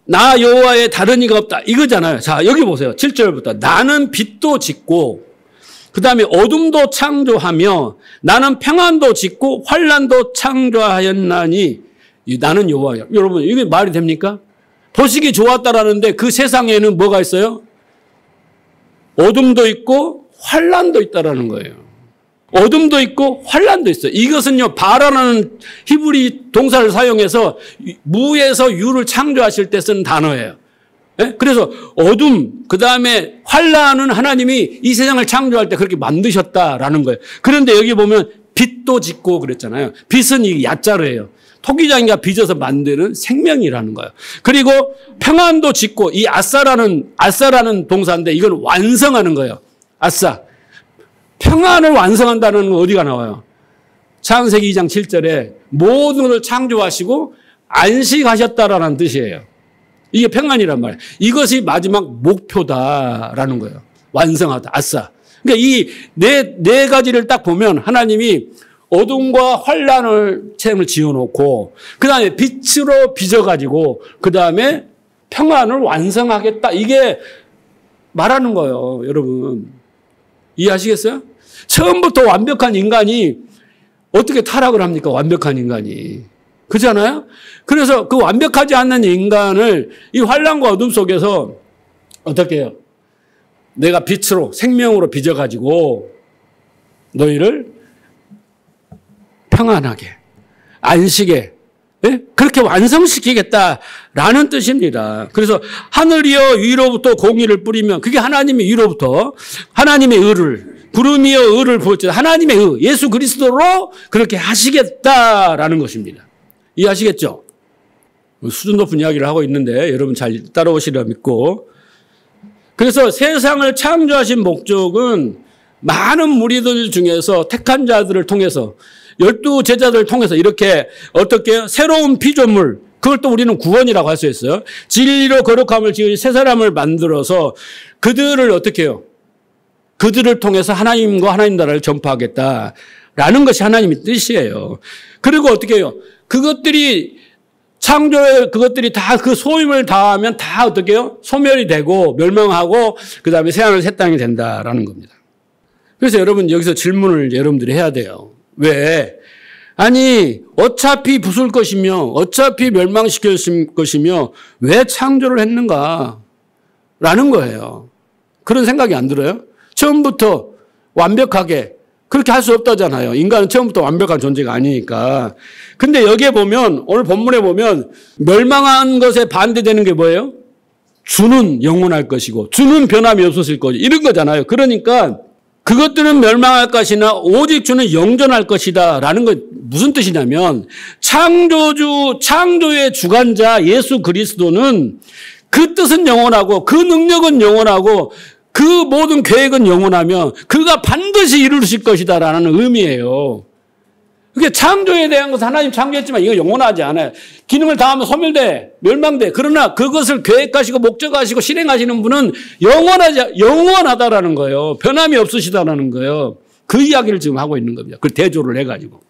나 여호와의 다른 이가 없다. 이거잖아요. 자, 여기 보세요. 7절부터. 나는 빛도 짓고 그 다음에 어둠도 창조하며 나는 평안도 짓고 환란도 창조하였나니 나는 여호와야. 여러분 이게 말이 됩니까? 보시기 좋았다라는데 그 세상에는 뭐가 있어요? 어둠도 있고 환란도 있다라는 거예요. 어둠도 있고 환란도 있어요. 이것은요 바라는 히브리 동사를 사용해서 무에서 유를 창조하실 때 쓰는 단어예요. 네? 그래서 어둠 그다음에 환란은 하나님이 이 세상을 창조할 때 그렇게 만드셨다라는 거예요. 그런데 여기 보면 빛도 짓고 그랬잖아요. 빛은 이 야자르예요. 토기장이가 빚어서 만드는 생명이라는 거예요. 그리고 평안도 짓고 이 아싸라는 동사인데 이건 완성하는 거예요. 아싸. 평안을 완성한다는 건 어디가 나와요? 창세기 2장 7절에 모든 것을 창조하시고 안식하셨다라는 뜻이에요. 이게 평안이란 말이에요. 이것이 마지막 목표다라는 거예요. 완성하다. 아싸. 그러니까 이 네 가지를 딱 보면 하나님이 어둠과 환란을 체험을 지어놓고 그 다음에 빛으로 빚어가지고 그 다음에 평안을 완성하겠다. 이게 말하는 거예요. 여러분. 이해하시겠어요? 처음부터 완벽한 인간이 어떻게 타락을 합니까? 완벽한 인간이. 그렇잖아요? 그래서 그 완벽하지 않는 인간을 이 환란과 어둠 속에서 어떻게 해요? 내가 빛으로 생명으로 빚어가지고 너희를 평안하게 안식에 그렇게 완성시키겠다라는 뜻입니다. 그래서 하늘이여 위로부터 공의를 뿌리면 그게 하나님의 위로부터 하나님의 의를 구름이여 의를 부을지어다 하나님의 의 예수 그리스도로 그렇게 하시겠다라는 것입니다. 이해하시겠죠? 수준 높은 이야기를 하고 있는데 여러분 잘 따라오시리라 믿고 그래서 세상을 창조하신 목적은 많은 무리들 중에서 택한 자들을 통해서 12 제자들을 통해서 이렇게 어떻게 새로운 피조물 그걸 또 우리는 구원이라고 할 수 있어요. 진리로 거룩함을 지은 새 사람을 만들어서 그들을 어떻게 해요? 그들을 통해서 하나님과 하나님 나라를 전파하겠다라는 것이 하나님의 뜻이에요. 그리고 어떻게 해요? 그것들이 창조의 그것들이 다 그 소임을 다하면 다 어떻게 해요? 소멸이 되고 멸망하고 그 다음에 새하늘 새 땅이 된다라는 겁니다. 그래서 여러분 여기서 질문을 여러분들이 해야 돼요. 왜? 아니 어차피 부술 것이며 어차피 멸망시킬 것이며 왜 창조를 했는가? 라는 거예요. 그런 생각이 안 들어요? 처음부터 완벽하게 그렇게 할 수 없다잖아요. 인간은 처음부터 완벽한 존재가 아니니까. 근데 여기에 보면 오늘 본문에 보면 멸망한 것에 반대되는 게 뭐예요? 주는 영원할 것이고 주는 변함이 없으실 것이고 이런 거잖아요. 그러니까 그것들은 멸망할 것이나 오직 주는 영존할 것이다 라는 건 무슨 뜻이냐면 창조의 주관자 예수 그리스도는 그 뜻은 영원하고 그 능력은 영원하고 그 모든 계획은 영원하며 그가 반드시 이루실 것이다 라는 의미예요. 그게 창조에 대한 것은 하나님 창조했지만 이거 영원하지 않아요. 기능을 다하면 소멸돼, 멸망돼. 그러나 그것을 계획하시고 목적하시고 실행하시는 분은 영원하다라는 거예요. 변함이 없으시다라는 거예요. 그 이야기를 지금 하고 있는 겁니다. 그 대조를 해가지고.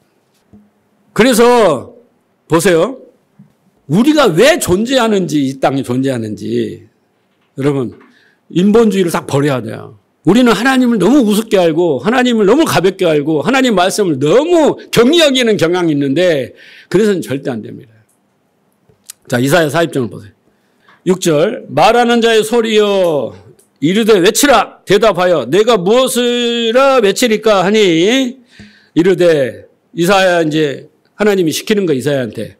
그래서 보세요. 우리가 왜 존재하는지, 이 땅에 존재하는지 여러분 인본주의를 딱 버려야 돼요. 우리는 하나님을 너무 우습게 알고 하나님을 너무 가볍게 알고 하나님 말씀을 너무 경히 여기는 경향이 있는데 그래서는 절대 안 됩니다. 자, 이사야 40장을 보세요. 6절 말하는 자의 소리여 이르되 외치라 대답하여 내가 무엇이라 외치리까 하니 이르되 이사야 이제 하나님이 시키는 거 이사야한테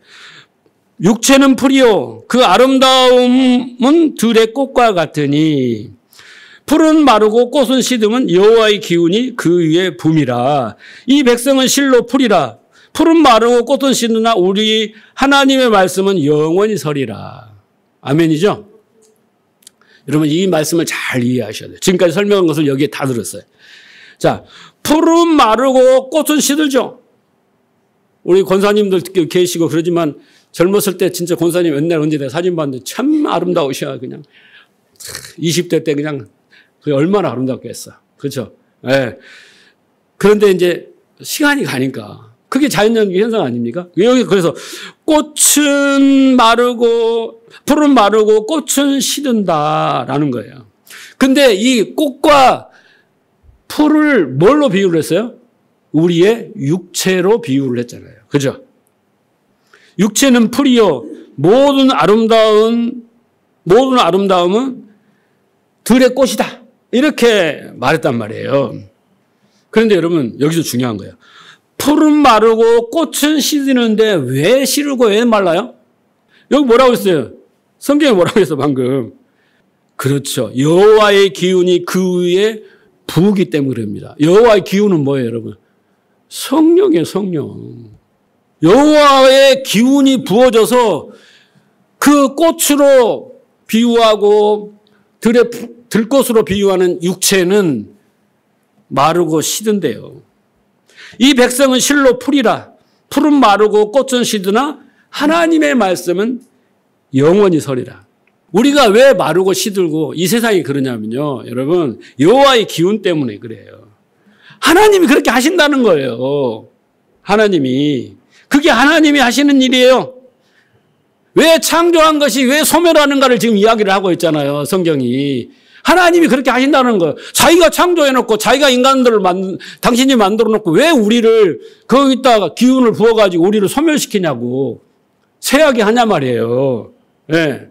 육체는 풀이요 그 아름다움은 들의 꽃과 같으니 풀은 마르고 꽃은 시듬은 여호와의 기운이 그 위에 붐이라. 이 백성은 실로 풀이라. 풀은 마르고 꽃은 시드나 우리 하나님의 말씀은 영원히 서리라. 아멘이죠? 여러분 이 말씀을 잘 이해하셔야 돼요. 지금까지 설명한 것을 여기에 다 들었어요. 자, 풀은 마르고 꽃은 시들죠. 우리 권사님들 계시고 그러지만 젊었을 때 진짜 권사님 옛날 언제 내가 사진 봤는데 참 아름다우셔. 그냥 20대 때 그냥 얼마나 아름답게 했어. 그렇죠? 예. 그런데 이제 시간이 가니까 그게 자연적인 현상 아닙니까? 여기 그래서 꽃은 마르고 풀은 마르고 꽃은 시든다라는 거예요. 근데 이 꽃과 풀을 뭘로 비유를 했어요? 우리의 육체로 비유를 했잖아요. 그죠? 육체는 풀이요. 모든 아름다움은 들의 꽃이다. 이렇게 말했단 말이에요. 그런데 여러분, 여기서 중요한 거예요. 풀은 마르고 꽃은 시드는데 왜 시르고 왜 말라요? 여기 뭐라고 했어요? 성경에 뭐라고 했어, 방금? 그렇죠. 여호와의 기운이 그 위에 부으기 때문에 그럽니다. 여호와의 기운은 뭐예요, 여러분? 성령이에요, 성령. 여호와의 기운이 부어져서 그 꽃으로 비유하고 들꽃으로 비유하는 육체는 마르고 시든대요. 이 백성은 실로 풀이라. 풀은 마르고 꽃은 시드나 하나님의 말씀은 영원히 서리라. 우리가 왜 마르고 시들고 이 세상이 그러냐면요. 여러분, 여호와의 기운 때문에 그래요. 하나님이 그렇게 하신다는 거예요. 하나님이. 그게 하나님이 하시는 일이에요. 왜 창조한 것이 왜 소멸하는가를 지금 이야기를 하고 있잖아요. 성경이. 하나님이 그렇게 하신다는 거예요. 자기가 창조해놓고 자기가 인간들을 당신이 만들어놓고 왜 우리를 거기다가 기운을 부어가지고 우리를 소멸시키냐고 쇠하게 하냐 말이에요. 네.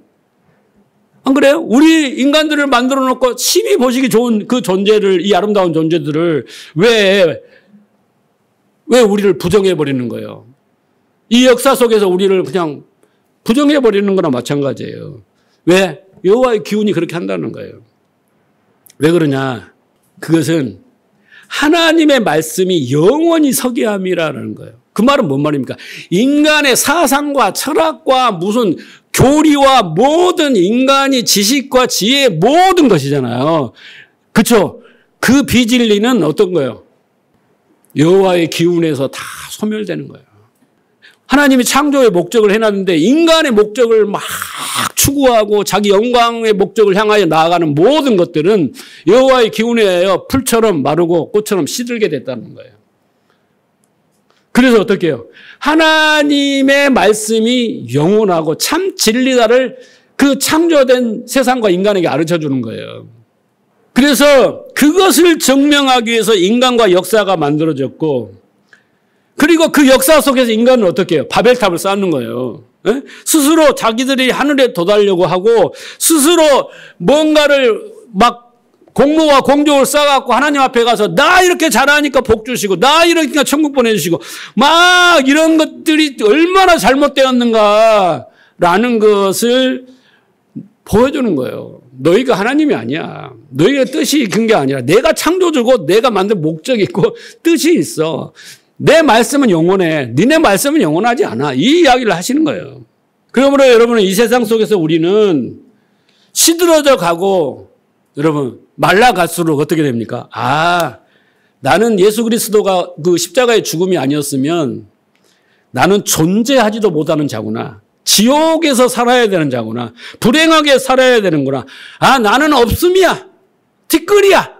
안 그래요? 우리 인간들을 만들어놓고 심히 보시기 좋은 그 존재를, 이 아름다운 존재들을 왜 우리를 부정해버리는 거예요? 이 역사 속에서 우리를 그냥 부정해버리는 거나 마찬가지예요. 왜? 여호와의 기운이 그렇게 한다는 거예요. 왜 그러냐? 그것은 하나님의 말씀이 영원히 서게 함이라는 거예요. 그 말은 뭔 말입니까? 인간의 사상과 철학과 무슨 교리와 모든 인간이 지식과 지혜의 모든 것이잖아요. 그렇죠? 그 비진리는 어떤 거예요? 여호와의 기운에서 다 소멸되는 거예요. 하나님이 창조의 목적을 해놨는데 인간의 목적을 막 추구하고 자기 영광의 목적을 향하여 나아가는 모든 것들은 여호와의 기운에 의하여 풀처럼 마르고 꽃처럼 시들게 됐다는 거예요. 그래서 어떻게 해요? 하나님의 말씀이 영원하고 참 진리다를 그 창조된 세상과 인간에게 가르쳐주는 거예요. 그래서 그것을 증명하기 위해서 인간과 역사가 만들어졌고, 그리고 그 역사 속에서 인간은 어떻게 해요? 바벨탑을 쌓는 거예요. 에? 스스로 자기들이 하늘에 도달려고 하고 스스로 뭔가를 막 공로와 공적을 쌓아갖고 하나님 앞에 가서 나 이렇게 잘하니까 복 주시고 나 이러니까 천국 보내주시고 막 이런 것들이 얼마나 잘못되었는가라는 것을 보여주는 거예요. 너희가 하나님이 아니야. 너희의 뜻이 큰 게 아니라 내가 창조주고 내가 만든 목적이 있고 뜻이 있어. 내 말씀은 영원해. 니네 말씀은 영원하지 않아. 이 이야기를 하시는 거예요. 그러므로 여러분은 이 세상 속에서 우리는 시들어져 가고 여러분 말라갈수록 어떻게 됩니까? 아, 나는 예수 그리스도가 그 십자가의 죽음이 아니었으면 나는 존재하지도 못하는 자구나. 지옥에서 살아야 되는 자구나. 불행하게 살아야 되는구나. 아, 나는 없음이야. 티끌이야.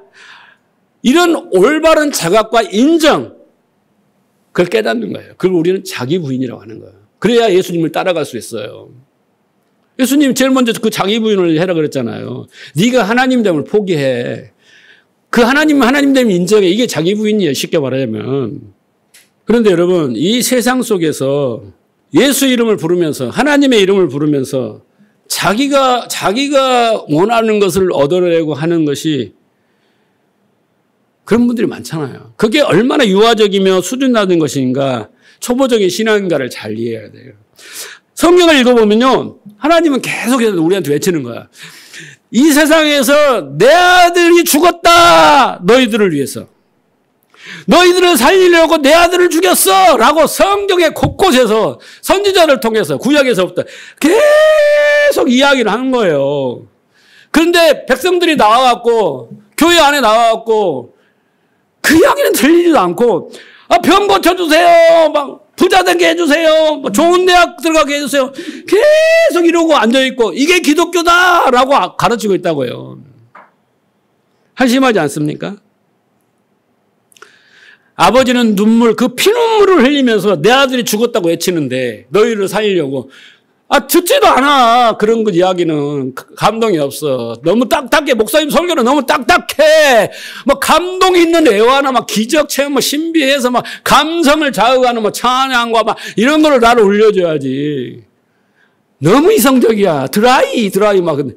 이런 올바른 자각과 인정, 그걸 깨닫는 거예요. 그걸 우리는 자기 부인이라고 하는 거예요. 그래야 예수님을 따라갈 수 있어요. 예수님 제일 먼저 그 자기 부인을 해라 그랬잖아요. 네가 하나님됨을 포기해. 그 하나님됨을 인정해. 이게 자기 부인이에요. 쉽게 말하자면. 그런데 여러분, 이 세상 속에서 예수 이름을 부르면서 하나님의 이름을 부르면서 자기가 원하는 것을 얻어내고 하는 것이 그런 분들이 많잖아요. 그게 얼마나 유아적이며 수준 낮은 것인가, 초보적인 신앙인가를 잘 이해해야 돼요. 성경을 읽어보면요, 하나님은 계속해서 우리한테 외치는 거야. 이 세상에서 내 아들이 죽었다. 너희들을 위해서. 너희들을 살리려고 내 아들을 죽였어. 라고 성경의 곳곳에서 선지자를 통해서 구약에서부터 계속 이야기를 하는 거예요. 그런데 백성들이 나와갖고 교회 안에 나와갖고 그 이야기는 들리지도 않고, 아, 병 고쳐주세요. 막 부자 되게 해주세요. 좋은 대학 들어가게 해주세요. 계속 이러고 앉아있고 이게 기독교다라고 가르치고 있다고요. 한심하지 않습니까? 아버지는 눈물, 그 피눈물을 흘리면서 내 아들이 죽었다고 외치는데 너희를 살리려고. 듣지도 않아. 그런 그 이야기는 감동이 없어. 너무 딱딱해. 목사님 설교는 너무 딱딱해. 감동이 있는 애화나 기적 체험, 신비해서 감성을 자극하는 찬양과 이런 거를 나를 올려줘야지. 너무 이성적이야. 드라이. 근데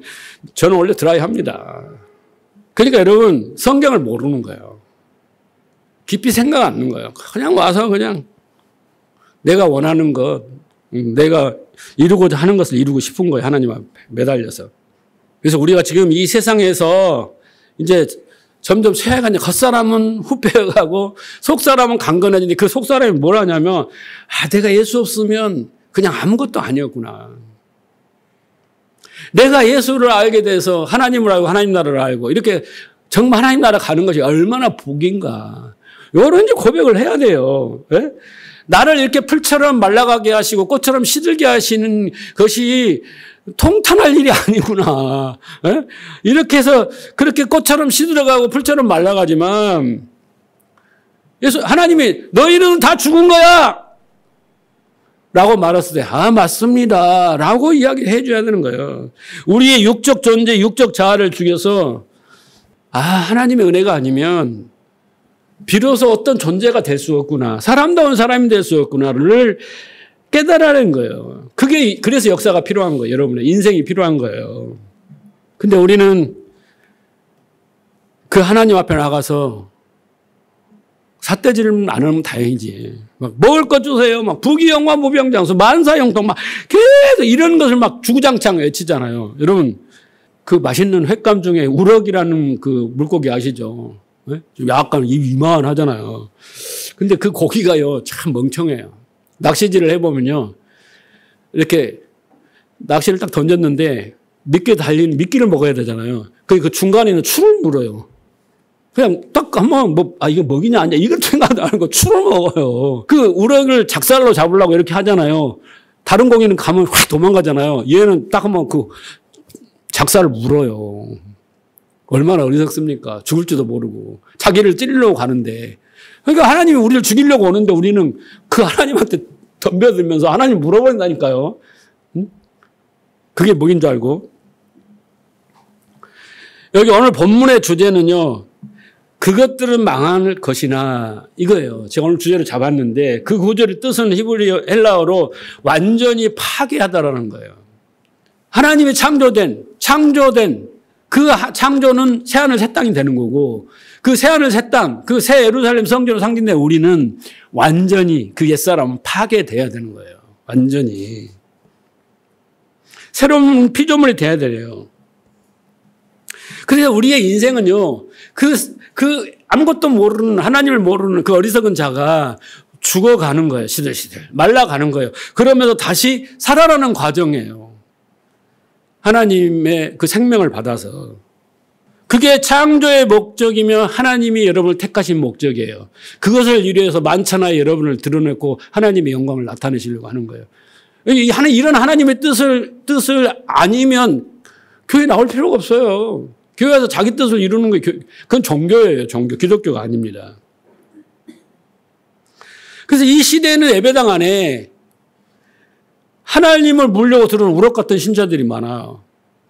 저는 원래 드라이 합니다. 그러니까 여러분, 성경을 모르는 거예요. 깊이 생각 안 하는 거예요. 그냥 와서 그냥 내가 원하는 것, 내가 이루고자 하는 것을 이루고 싶은 거예요. 하나님 앞에 매달려서. 그래서 우리가 지금 이 세상에서 이제 점점 쇠해가냐. 겉사람은 후패해가고 속사람은 강건해지는데 그 속사람이 뭘 하냐면 내가 예수 없으면 그냥 아무것도 아니었구나. 내가 예수를 알게 돼서 하나님을 알고 하나님 나라를 알고 이렇게 정말 하나님 나라 가는 것이 얼마나 복인가. 이런 이제 고백을 해야 돼요. 네? 나를 이렇게 풀처럼 말라가게 하시고 꽃처럼 시들게 하시는 것이 통탄할 일이 아니구나. 네? 이렇게 해서 그렇게 꽃처럼 시들어가고 풀처럼 말라가지만 하나님이 너희는 다 죽은 거야! 라고 말했을 때 맞습니다. 라고 이야기해 줘야 되는 거예요. 우리의 육적 존재, 육적 자아를 죽여서 하나님의 은혜가 아니면 비로소 어떤 존재가 될 수 없구나. 사람다운 사람이 될 수 없구나를 깨달아낸 거예요. 그래서 역사가 필요한 거예요. 여러분의 인생이 필요한 거예요. 근데 우리는 그 하나님 앞에 나가서 삿대질을 안 하면 다행이지. 먹을 것 주세요. 부귀영화 무병장수 만사형통 계속 이런 것을 주구장창 외치잖아요. 여러분, 그 맛있는 횟감 중에 우럭이라는 그 물고기 아시죠? 네? 좀 약간 이만하잖아요. 근데 그 고기가요, 참 멍청해요. 낚시질을 해보면요, 이렇게 낚시를 딱 던졌는데 미끼에 달린 미끼를 먹어야 되잖아요. 그 중간에 있는 추를 물어요. 그냥 딱 한번 이거 먹이냐 아니냐 이걸 생각도 안 하고 추를 먹어요. 그 우럭을 작살로 잡으려고 이렇게 하잖아요. 다른 고기는 가면 확 도망가잖아요. 얘는 딱 한번 그 작살을 물어요. 얼마나 어리석습니까? 죽을지도 모르고. 자기를 찌르려고 가는데. 그러니까 하나님이 우리를 죽이려고 오는데 우리는 그 하나님한테 덤벼들면서 하나님 물어버린다니까요. 응? 그게 뭐인 줄 알고. 여기 오늘 본문의 주제는요. 그것들은 망할 것이나 이거예요. 제가 오늘 주제를 잡았는데 그 구절의 뜻은 히브리 헬라어로 완전히 파괴하다라는 거예요. 하나님이 창조된 그 창조는 새하늘 새 땅이 되는 거고 그 새하늘 새 땅, 그 새 예루살렘 성전으로 상징된 우리는 완전히 그 옛사람은 파괴돼야 되는 거예요. 완전히. 새로운 피조물이 돼야 돼요. 그래서 우리의 인생은요, 그 아무것도 모르는, 하나님을 모르는 그 어리석은 자가 죽어가는 거예요. 시들시들. 말라가는 거예요. 그러면서 다시 살아나는 과정이에요. 하나님의 그 생명을 받아서. 그게 창조의 목적이며 하나님이 여러분을 택하신 목적이에요. 그것을 이루어서 만천하에 여러분을 드러내고 하나님의 영광을 나타내시려고 하는 거예요. 이런 하나님의 뜻을 아니면 교회 나올 필요가 없어요. 교회에서 자기 뜻을 이루는 거 그건 종교예요. 종교. 기독교가 아닙니다. 그래서 이 시대에는 예배당 안에 하나님을 물려고 들어오는 우럭 같은 신자들이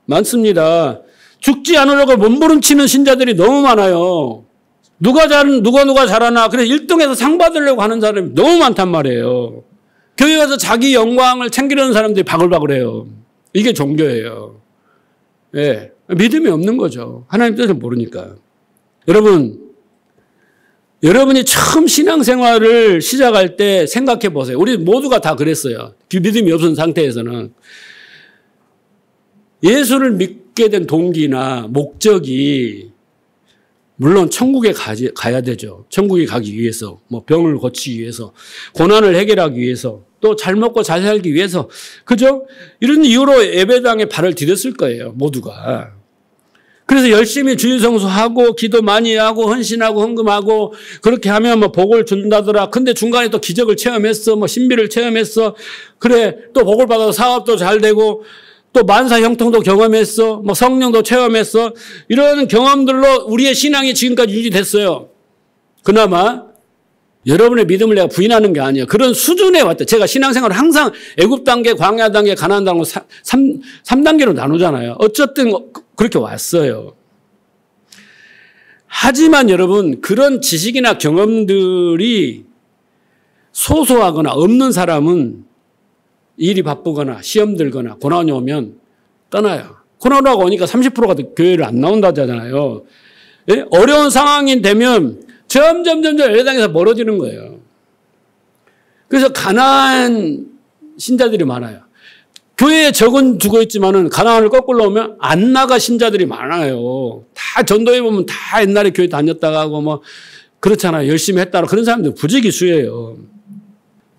많습니다. 죽지 않으려고 몸부림치는 신자들이 너무 많아요. 누가 잘하나. 그래서 1등에서 상 받으려고 하는 사람이 너무 많단 말이에요. 교회 가서 자기 영광을 챙기려는 사람들이 바글바글해요. 이게 종교예요. 예. 믿음이 없는 거죠. 하나님 뜻을 모르니까. 여러분이 처음 신앙생활을 시작할 때 생각해 보세요. 우리 모두가 다 그랬어요. 믿음이 없는 상태에서는. 예수를 믿게 된 동기나 목적이 물론 천국에 가야 되죠. 천국에 가기 위해서, 병을 고치기 위해서, 고난을 해결하기 위해서, 또 잘 먹고 잘 살기 위해서, 그죠? 이런 이유로 예배당에 발을 디뎠을 거예요. 모두가. 그래서 열심히 주일성수하고 기도 많이 하고 헌신하고 헌금하고 그렇게 하면 복을 준다더라. 근데 중간에 또 기적을 체험했어. 신비를 체험했어. 그래. 또 복을 받아서 사업도 잘 되고 또 만사 형통도 경험했어. 성령도 체험했어. 이런 경험들로 우리의 신앙이 지금까지 유지됐어요. 그나마. 여러분의 믿음을 내가 부인하는 게 아니에요. 그런 수준에 왔다. 제가 신앙생활을 항상 애굽 단계, 광야 단계, 가나안 단계 3단계로 나누잖아요. 어쨌든 그렇게 왔어요. 하지만 여러분, 그런 지식이나 경험들이 소소하거나 없는 사람은 일이 바쁘거나 시험 들거나 고난이 오면 떠나요. 코로나가 오니까 30%가 교회를 안 나온다잖아요. 예? 어려운 상황이 되면 점점 예배당에서 멀어지는 거예요. 그래서 가난한 신자들이 많아요. 교회에 적은 죽어 있지만은 가난을 거꾸로 오면 안 나가 신자들이 많아요. 다 전도해 보면 다 옛날에 교회 다녔다가 하고 뭐 그렇잖아요. 열심히 했다고 그런 사람들 부지기수예요.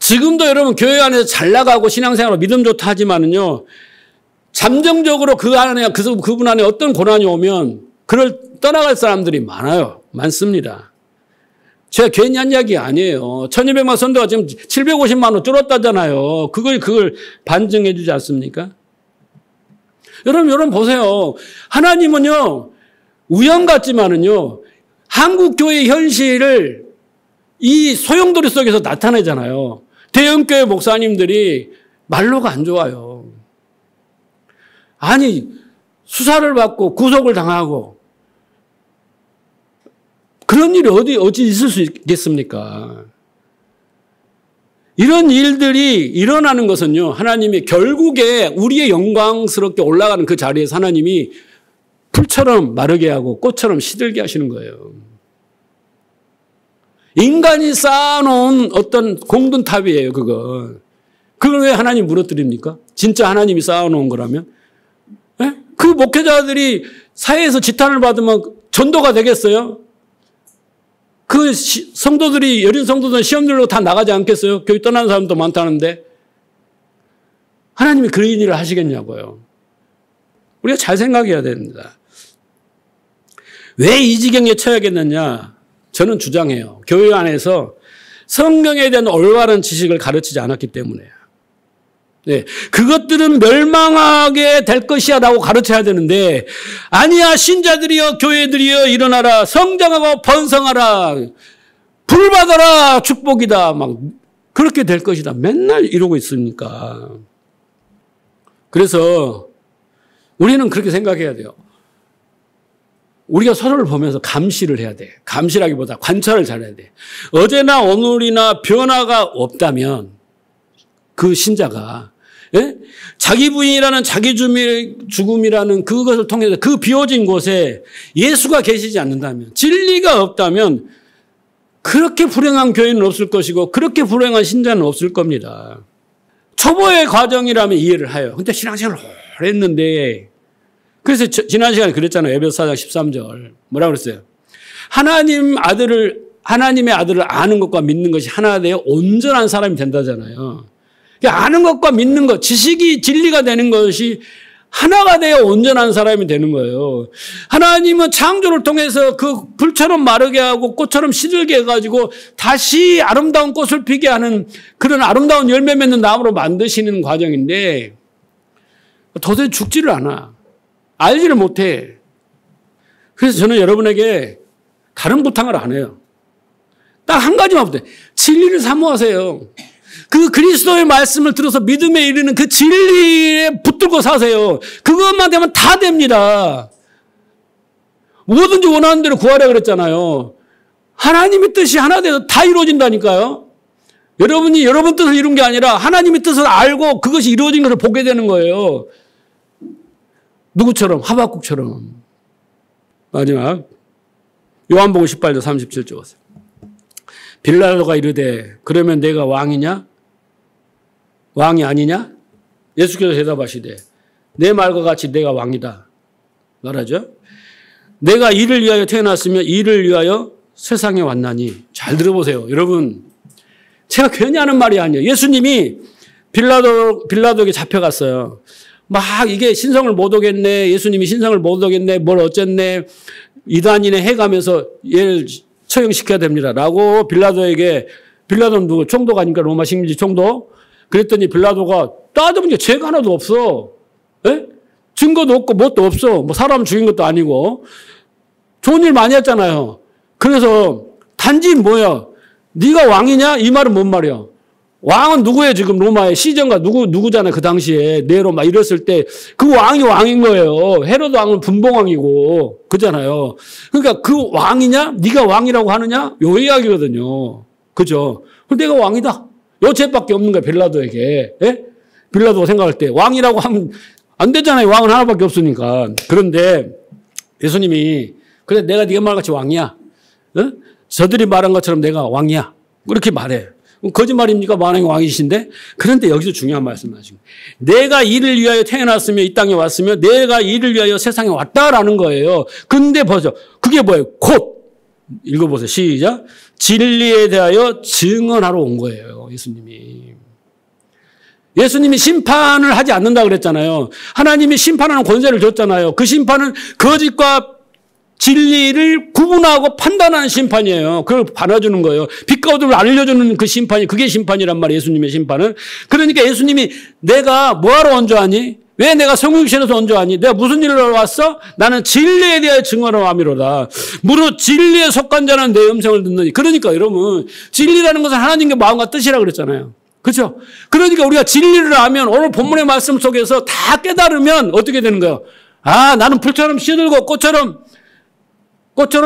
지금도 여러분 교회 안에서 잘 나가고 신앙생활로 믿음 좋다 하지만은요. 잠정적으로 그분 안에 어떤 고난이 오면 그걸 떠나갈 사람들이 많아요. 많습니다. 제가 괜히 한 이야기 아니에요. 1200만 선도가 지금 750만 원 줄었다잖아요. 그걸 반증해 주지 않습니까? 여러분 보세요. 하나님은요, 우연 같지만은요, 한국교회 현실을 이 소용돌이 속에서 나타내잖아요. 대형교회 목사님들이 말로가 안 좋아요. 아니, 수사를 받고 구속을 당하고, 그런 일이 어디 있을 수 있겠습니까? 이런 일들이 일어나는 것은요, 하나님이 결국에 우리의 영광스럽게 올라가는 그 자리에서 하나님이 풀처럼 마르게 하고 꽃처럼 시들게 하시는 거예요. 인간이 쌓아놓은 어떤 공든탑이에요, 그거. 그걸 왜 하나님 무너뜨립니까? 진짜 하나님이 쌓아놓은 거라면? 네? 그 목회자들이 사회에서 지탄을 받으면 전도가 되겠어요? 그 성도들이, 여린 성도들은 시험들로 다 나가지 않겠어요? 교회 떠나는 사람도 많다는데. 하나님이 그런 일을 하시겠냐고요. 우리가 잘 생각해야 됩니다. 왜 이 지경에 처해야겠느냐? 저는 주장해요. 교회 안에서 성경에 대한 올바른 지식을 가르치지 않았기 때문에요. 네, 그것들은 멸망하게 될 것이야 라고 가르쳐야 되는데, 아니야, 신자들이여, 교회들이여, 일어나라, 성장하고 번성하라, 불 받아라, 축복이다, 막 그렇게 될 것이다. 맨날 이러고 있으니까. 그래서 우리는 그렇게 생각해야 돼요. 우리가 서로를 보면서 감시를 해야 돼. 감시라기보다 관찰을 잘해야 돼. 어제나 오늘이나 변화가 없다면 그 신자가, 예? 자기 부인이라는 자기 죽음이라는 그것을 통해서 그 비워진 곳에 예수가 계시지 않는다면, 진리가 없다면 그렇게 불행한 교회는 없을 것이고 그렇게 불행한 신자는 없을 겁니다. 초보의 과정이라면 이해를 해요. 근데 신앙생활을 오래 했는데, 그래서 지난 시간에 그랬잖아요. 에베소 4장 13절. 뭐라고 그랬어요? 하나님의 아들을 아는 것과 믿는 것이 하나 되어 온전한 사람이 된다잖아요. 아는 것과 믿는 것, 지식이 진리가 되는 것이 하나가 되어 온전한 사람이 되는 거예요. 하나님은 창조를 통해서 그 불처럼 마르게 하고 꽃처럼 시들게 해가지고 다시 아름다운 꽃을 피게 하는 그런 아름다운 열매 맺는 나무로 만드시는 과정인데, 도저히 죽지를 않아. 알지를 못해. 그래서 저는 여러분에게 다른 부탁을 안 해요. 딱 한 가지만 부탁해요. 진리를 사모하세요. 그 그리스도의 말씀을 들어서 믿음에 이르는 그 진리에 붙들고 사세요. 그것만 되면 다 됩니다. 뭐든지 원하는 대로 구하라 그랬잖아요. 하나님의 뜻이 하나 돼서 다 이루어진다니까요. 여러분이 여러분 뜻을 이룬 게 아니라 하나님의 뜻을 알고 그것이 이루어진 것을 보게 되는 거예요. 누구처럼? 하박국처럼. 마지막 요한복음 18장 37절 보세요. 빌라도가 이르되 그러면 내가 왕이냐? 왕이 아니냐? 예수께서 대답하시되 내 말과 같이 내가 왕이다 말하죠. 내가 이를 위하여 태어났으며 이를 위하여 세상에 왔나니. 잘 들어보세요. 여러분, 제가 괜히 하는 말이 아니에요. 예수님이 빌라도에게 잡혀갔어요. 막 이게 신성을 못 오겠네. 예수님이 신성을 못 오겠네. 뭘 어쨌네. 이단이네 해가면서 얘를 처형시켜야 됩니다. 라고 빌라도는 누구? 총독 아닙니까? 로마 식민지 총독. 그랬더니 빌라도가 따져보니까 죄가 하나도 없어. 에? 증거도 없고 뭣도 없어. 뭐 사람 죽인 것도 아니고. 좋은 일 많이 했잖아요. 그래서 단지 뭐야? 네가 왕이냐? 이 말은 뭔 말이야? 왕은 누구예요? 지금 로마의 시전가 누구잖아요. 그 당시에 네로 막 이랬을 때 그 왕이 왕인 거예요. 헤로드 왕은 분봉왕이고 그잖아요. 그러니까 그 왕이냐? 네가 왕이라고 하느냐? 요 이야기거든요. 그죠? 내가 왕이다. 요 죄밖에 없는 거야. 빌라도에게. 예? 빌라도가 생각할 때 왕이라고 하면 안 되잖아요. 왕은 하나밖에 없으니까. 그런데 예수님이 그래 내가 네가 말같이 왕이야. 어? 저들이 말한 것처럼 내가 왕이야. 그렇게 말해. 거짓말입니까? 만왕의 왕이신데? 그런데 여기서 중요한 말씀을 하신 거예요. 내가 이를 위하여 태어났으며 이 땅에 왔으며 내가 이를 위하여 세상에 왔다라는 거예요. 근데 보죠. 그게 뭐예요? 곧 읽어보세요. 시작. 진리에 대하여 증언하러 온 거예요. 예수님이. 예수님이 심판을 하지 않는다 그랬잖아요. 하나님이 심판하는 권세를 줬잖아요. 그 심판은 거짓과 진리를 구분하고 판단하는 심판이에요. 그걸 받아주는 거예요. 빛과 어둠을 알려주는 그 심판이 그게 심판이란 말이에요. 예수님의 심판은. 그러니까 예수님이 내가 뭐하러 온 줄 아니? 왜 내가 성육신에서 온 줄 아니? 내가 무슨 일로 왔어? 나는 진리에 대하여 증언을 함이로다. 무릇 진리에 속한 자는 내 음성을 듣느니. 그러니까 여러분 진리라는 것은 하나님의 마음과 뜻이라 그랬잖아요. 그렇죠? 그러니까 우리가 진리를 알면 오늘 본문의 말씀 속에서 다 깨달으면 어떻게 되는 거예요? 아 나는 불처럼 시들고 꽃처럼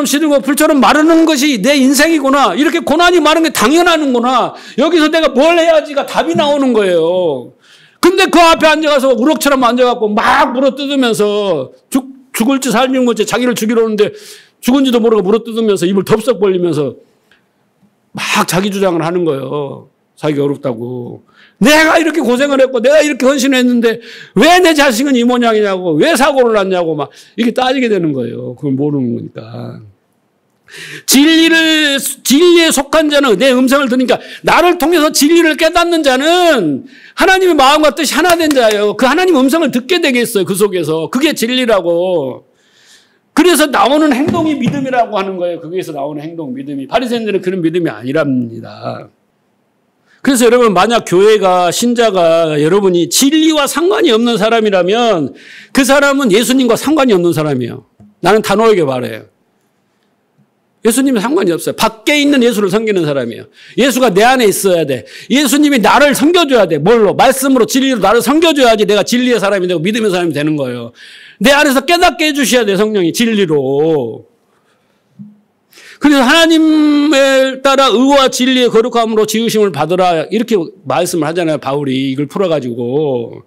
시들고 불처럼 마르는 것이 내 인생이구나. 이렇게 고난이 많은 게 당연하는구나. 여기서 내가 뭘 해야지가 답이 나오는 거예요. 근데 그 앞에 앉아가서 우럭처럼 앉아갖고 막 물어뜯으면서 죽을지 살는지 자기를 죽이러 오는데 죽은지도 모르고 물어뜯으면서 입을 덥석 벌리면서 막 자기 주장을 하는 거예요. 자기가 어렵다고. 내가 이렇게 고생을 했고 내가 이렇게 헌신을 했는데 왜 내 자식은 이 모양이냐고 왜 사고를 났냐고 막 이렇게 따지게 되는 거예요. 그걸 모르는 거니까. 진리에 속한 자는 내 음성을 들으니까 나를 통해서 진리를 깨닫는 자는 하나님의 마음과 뜻이 하나 된 자예요. 그 하나님 음성을 듣게 되겠어요. 그 속에서. 그게 진리라고. 그래서 나오는 행동이 믿음이라고 하는 거예요. 거기에서 나오는 행동, 믿음이. 바리새인들은 그런 믿음이 아니랍니다. 그래서 여러분 만약 교회가 신자가 여러분이 진리와 상관이 없는 사람이라면 그 사람은 예수님과 상관이 없는 사람이에요. 나는 단호하게 말해요. 예수님은 상관이 없어요. 밖에 있는 예수를 섬기는 사람이에요. 예수가 내 안에 있어야 돼. 예수님이 나를 섬겨줘야 돼. 뭘로? 말씀으로 진리로 나를 섬겨줘야지 내가 진리의 사람이 되고 믿음의 사람이 되는 거예요. 내 안에서 깨닫게 해주셔야 돼. 성령이 진리로. 그래서 하나님을 따라 의와 진리의 거룩함으로 지으심을 받으라 이렇게 말씀을 하잖아요. 바울이 이걸 풀어가지고.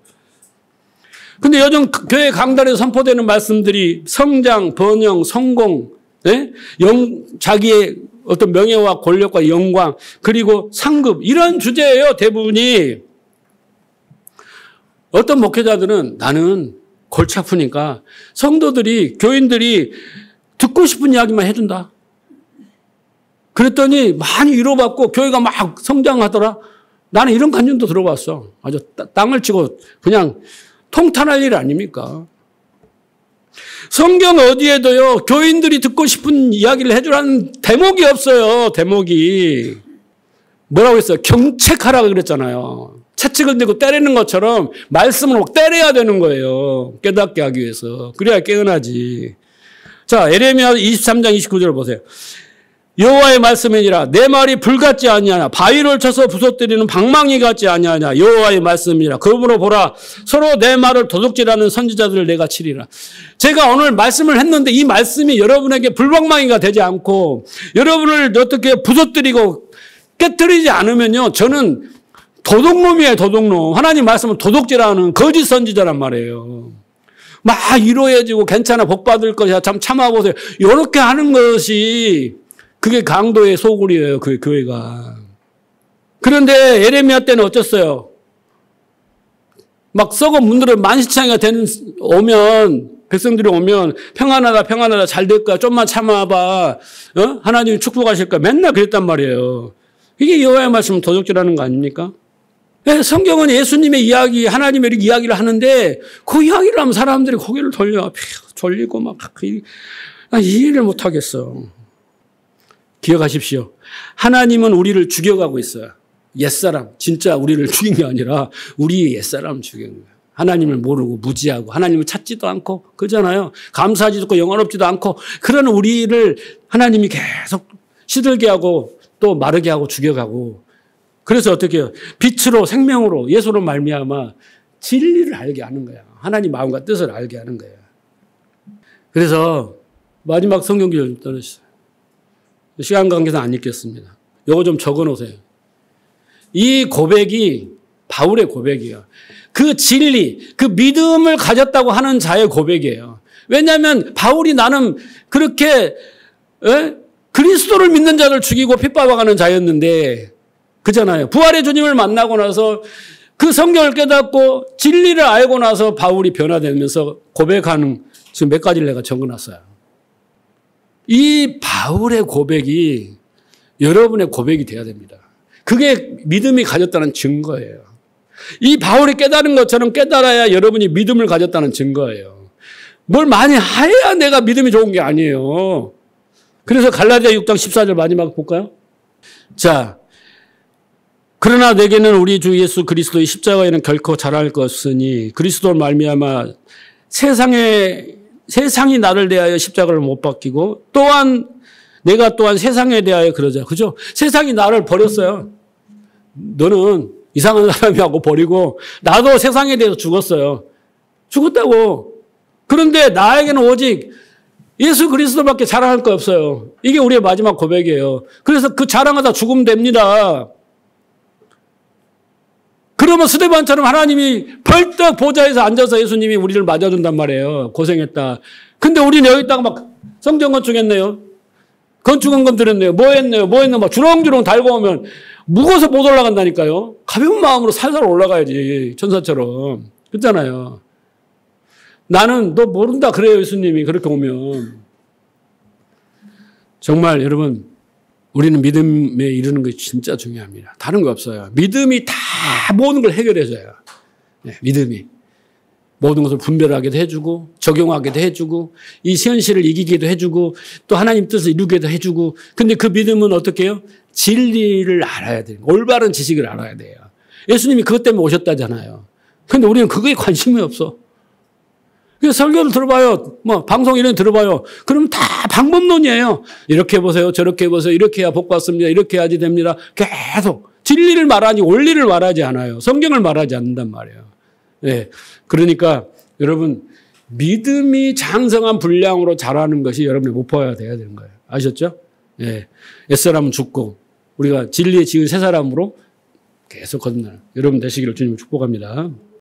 근데 요즘 교회 강단에서 선포되는 말씀들이 성장, 번영, 성공, 네? 자기의 어떤 명예와 권력과 영광 그리고 상급 이런 주제예요. 대부분이. 어떤 목회자들은 나는 골치 아프니까 성도들이 교인들이 듣고 싶은 이야기만 해준다. 그랬더니 많이 위로받고 교회가 막 성장하더라. 나는 이런 간증도 들어봤어. 아주 땅을 치고 그냥 통탄할 일 아닙니까? 성경 어디에도요. 교인들이 듣고 싶은 이야기를 해주라는 대목이 없어요. 대목이. 뭐라고 했어요? 경책하라고 그랬잖아요. 채찍을 들고 때리는 것처럼 말씀을 막 때려야 되는 거예요. 깨닫게 하기 위해서. 그래야 깨어나지. 자, 에레미야 23장 29절을 보세요. 여호와의 말씀이니라 내 말이 불 같지 아니하냐 바위를 쳐서 부서뜨리는 방망이 같지 아니하냐 여호와의 말씀이니라 그러므로 보라 서로 내 말을 도둑질하는 선지자들을 내가 치리라. 제가 오늘 말씀을 했는데 이 말씀이 여러분에게 불방망이가 되지 않고 여러분을 어떻게 부서뜨리고 깨뜨리지 않으면요 저는 도둑놈이에요. 도둑놈. 하나님 말씀은 도둑질하는 거짓 선지자란 말이에요. 막 위로해지고 괜찮아 복 받을 것이야 참 참아보세요. 이렇게 하는 것이 그게 강도의 소굴이에요. 그 교회가. 그런데 에레미야 때는 어땠어요? 막 썩은 문들을 만시창이가 오면 백성들이 오면 평안하다 잘 될 거야. 좀만 참아봐. 하나님이 축복하실 거야. 맨날 그랬단 말이에요. 이게 여호와의 말씀 도둑질하는 거 아닙니까? 성경은 예수님의 이야기, 하나님의 이야기를 하는데 그 이야기를 하면 사람들이 고개를 졸리고 막 이해를 못 하겠어. 기억하십시오. 하나님은 우리를 죽여가고 있어요. 옛사람. 진짜 우리를 죽인 게 아니라 우리의 옛사람을 죽인 거예요. 하나님을 모르고 무지하고 하나님을 찾지도 않고 그러잖아요. 감사하지도 않고 영원롭지도 않고 그런 우리를 하나님이 계속 시들게 하고 또 마르게 하고 죽여가고. 그래서 어떻게 해요? 빛으로 생명으로 예수로 말미암아 진리를 알게 하는 거야. 하나님 마음과 뜻을 알게 하는 거야. 그래서 마지막 성경 구절 좀 떠내주세요. 시간 관계상 안 읽겠습니다. 요거 좀 적어 놓으세요. 이 고백이 바울의 고백이에요. 그 진리, 그 믿음을 가졌다고 하는 자의 고백이에요. 왜냐하면 바울이 나는 그렇게 그리스도를 믿는 자를 죽이고 핍박하는 자였는데 그잖아요. 부활의 주님을 만나고 나서 그 성경을 깨닫고 진리를 알고 나서 바울이 변화되면서 고백하는 지금 몇 가지를 내가 적어놨어요. 이 바울의 고백이 여러분의 고백이 돼야 됩니다. 그게 믿음이 가졌다는 증거예요. 이 바울이 깨달은 것처럼 깨달아야 여러분이 믿음을 가졌다는 증거예요. 뭘 많이 해야 내가 믿음이 좋은 게 아니에요. 그래서 갈라디아 6장 14절 마지막 볼까요? 자, 그러나 내게는 우리 주 예수 그리스도의 십자가에는 결코 잘할 것이니 그리스도를 말미암아 세상이 나를 대하여 십자가를 못 박히고 또한 내가 또한 세상에 대하여 그러자. 그죠? 세상이 나를 버렸어요. 너는 이상한 사람이라고 버리고 나도 세상에 대해서 죽었어요. 죽었다고. 그런데 나에게는 오직 예수 그리스도밖에 자랑할 거 없어요. 이게 우리의 마지막 고백이에요. 그래서 그 자랑하다 죽으면 됩니다. 그러면 스데반처럼 하나님이 벌떡 보좌에서 앉아서 예수님이 우리를 맞아준단 말이에요. 고생했다. 근데 우리는 여기다가 막 성전 건축했네요. 건축원금 들였네요. 뭐 했네요. 막 주렁주렁 달고 오면 무거워서 못 올라간다니까요. 가벼운 마음으로 살살 올라가야지. 천사처럼. 그렇잖아요. 나는 너 모른다 그래요. 예수님이 그렇게 오면. 정말 여러분 우리는 믿음에 이르는 것이 진짜 중요합니다. 다른 거 없어요. 믿음이 다 모든 걸 해결해줘요. 네, 믿음이. 모든 것을 분별하게도 해주고 적용하게도 해주고 이 현실을 이기기도 해주고 또 하나님 뜻을 이루게도 해주고 근데 그 믿음은 어떻게 해요? 진리를 알아야 돼요. 올바른 지식을 알아야 돼요. 예수님이 그것 때문에 오셨다잖아요. 근데 우리는 그거에 관심이 없어. 그래서 설교를 들어봐요. 뭐 방송 이런 들어봐요. 그러면 다 방법론이에요. 이렇게 해보세요. 저렇게 해보세요. 이렇게 해야 복 받습니다. 이렇게 해야지 됩니다. 계속 진리를 말하지 원리를 말하지 않아요. 성경을 말하지 않는단 말이에요. 네. 그러니까 여러분 믿음이 장성한 분량으로 자라는 것이 여러분의 목표가 돼야 되는 거예요. 아셨죠? 예. 옛사람은 죽고 우리가 진리에 지은 새 사람으로 계속 거듭나는 여러분 되시기를 주님을 축복합니다.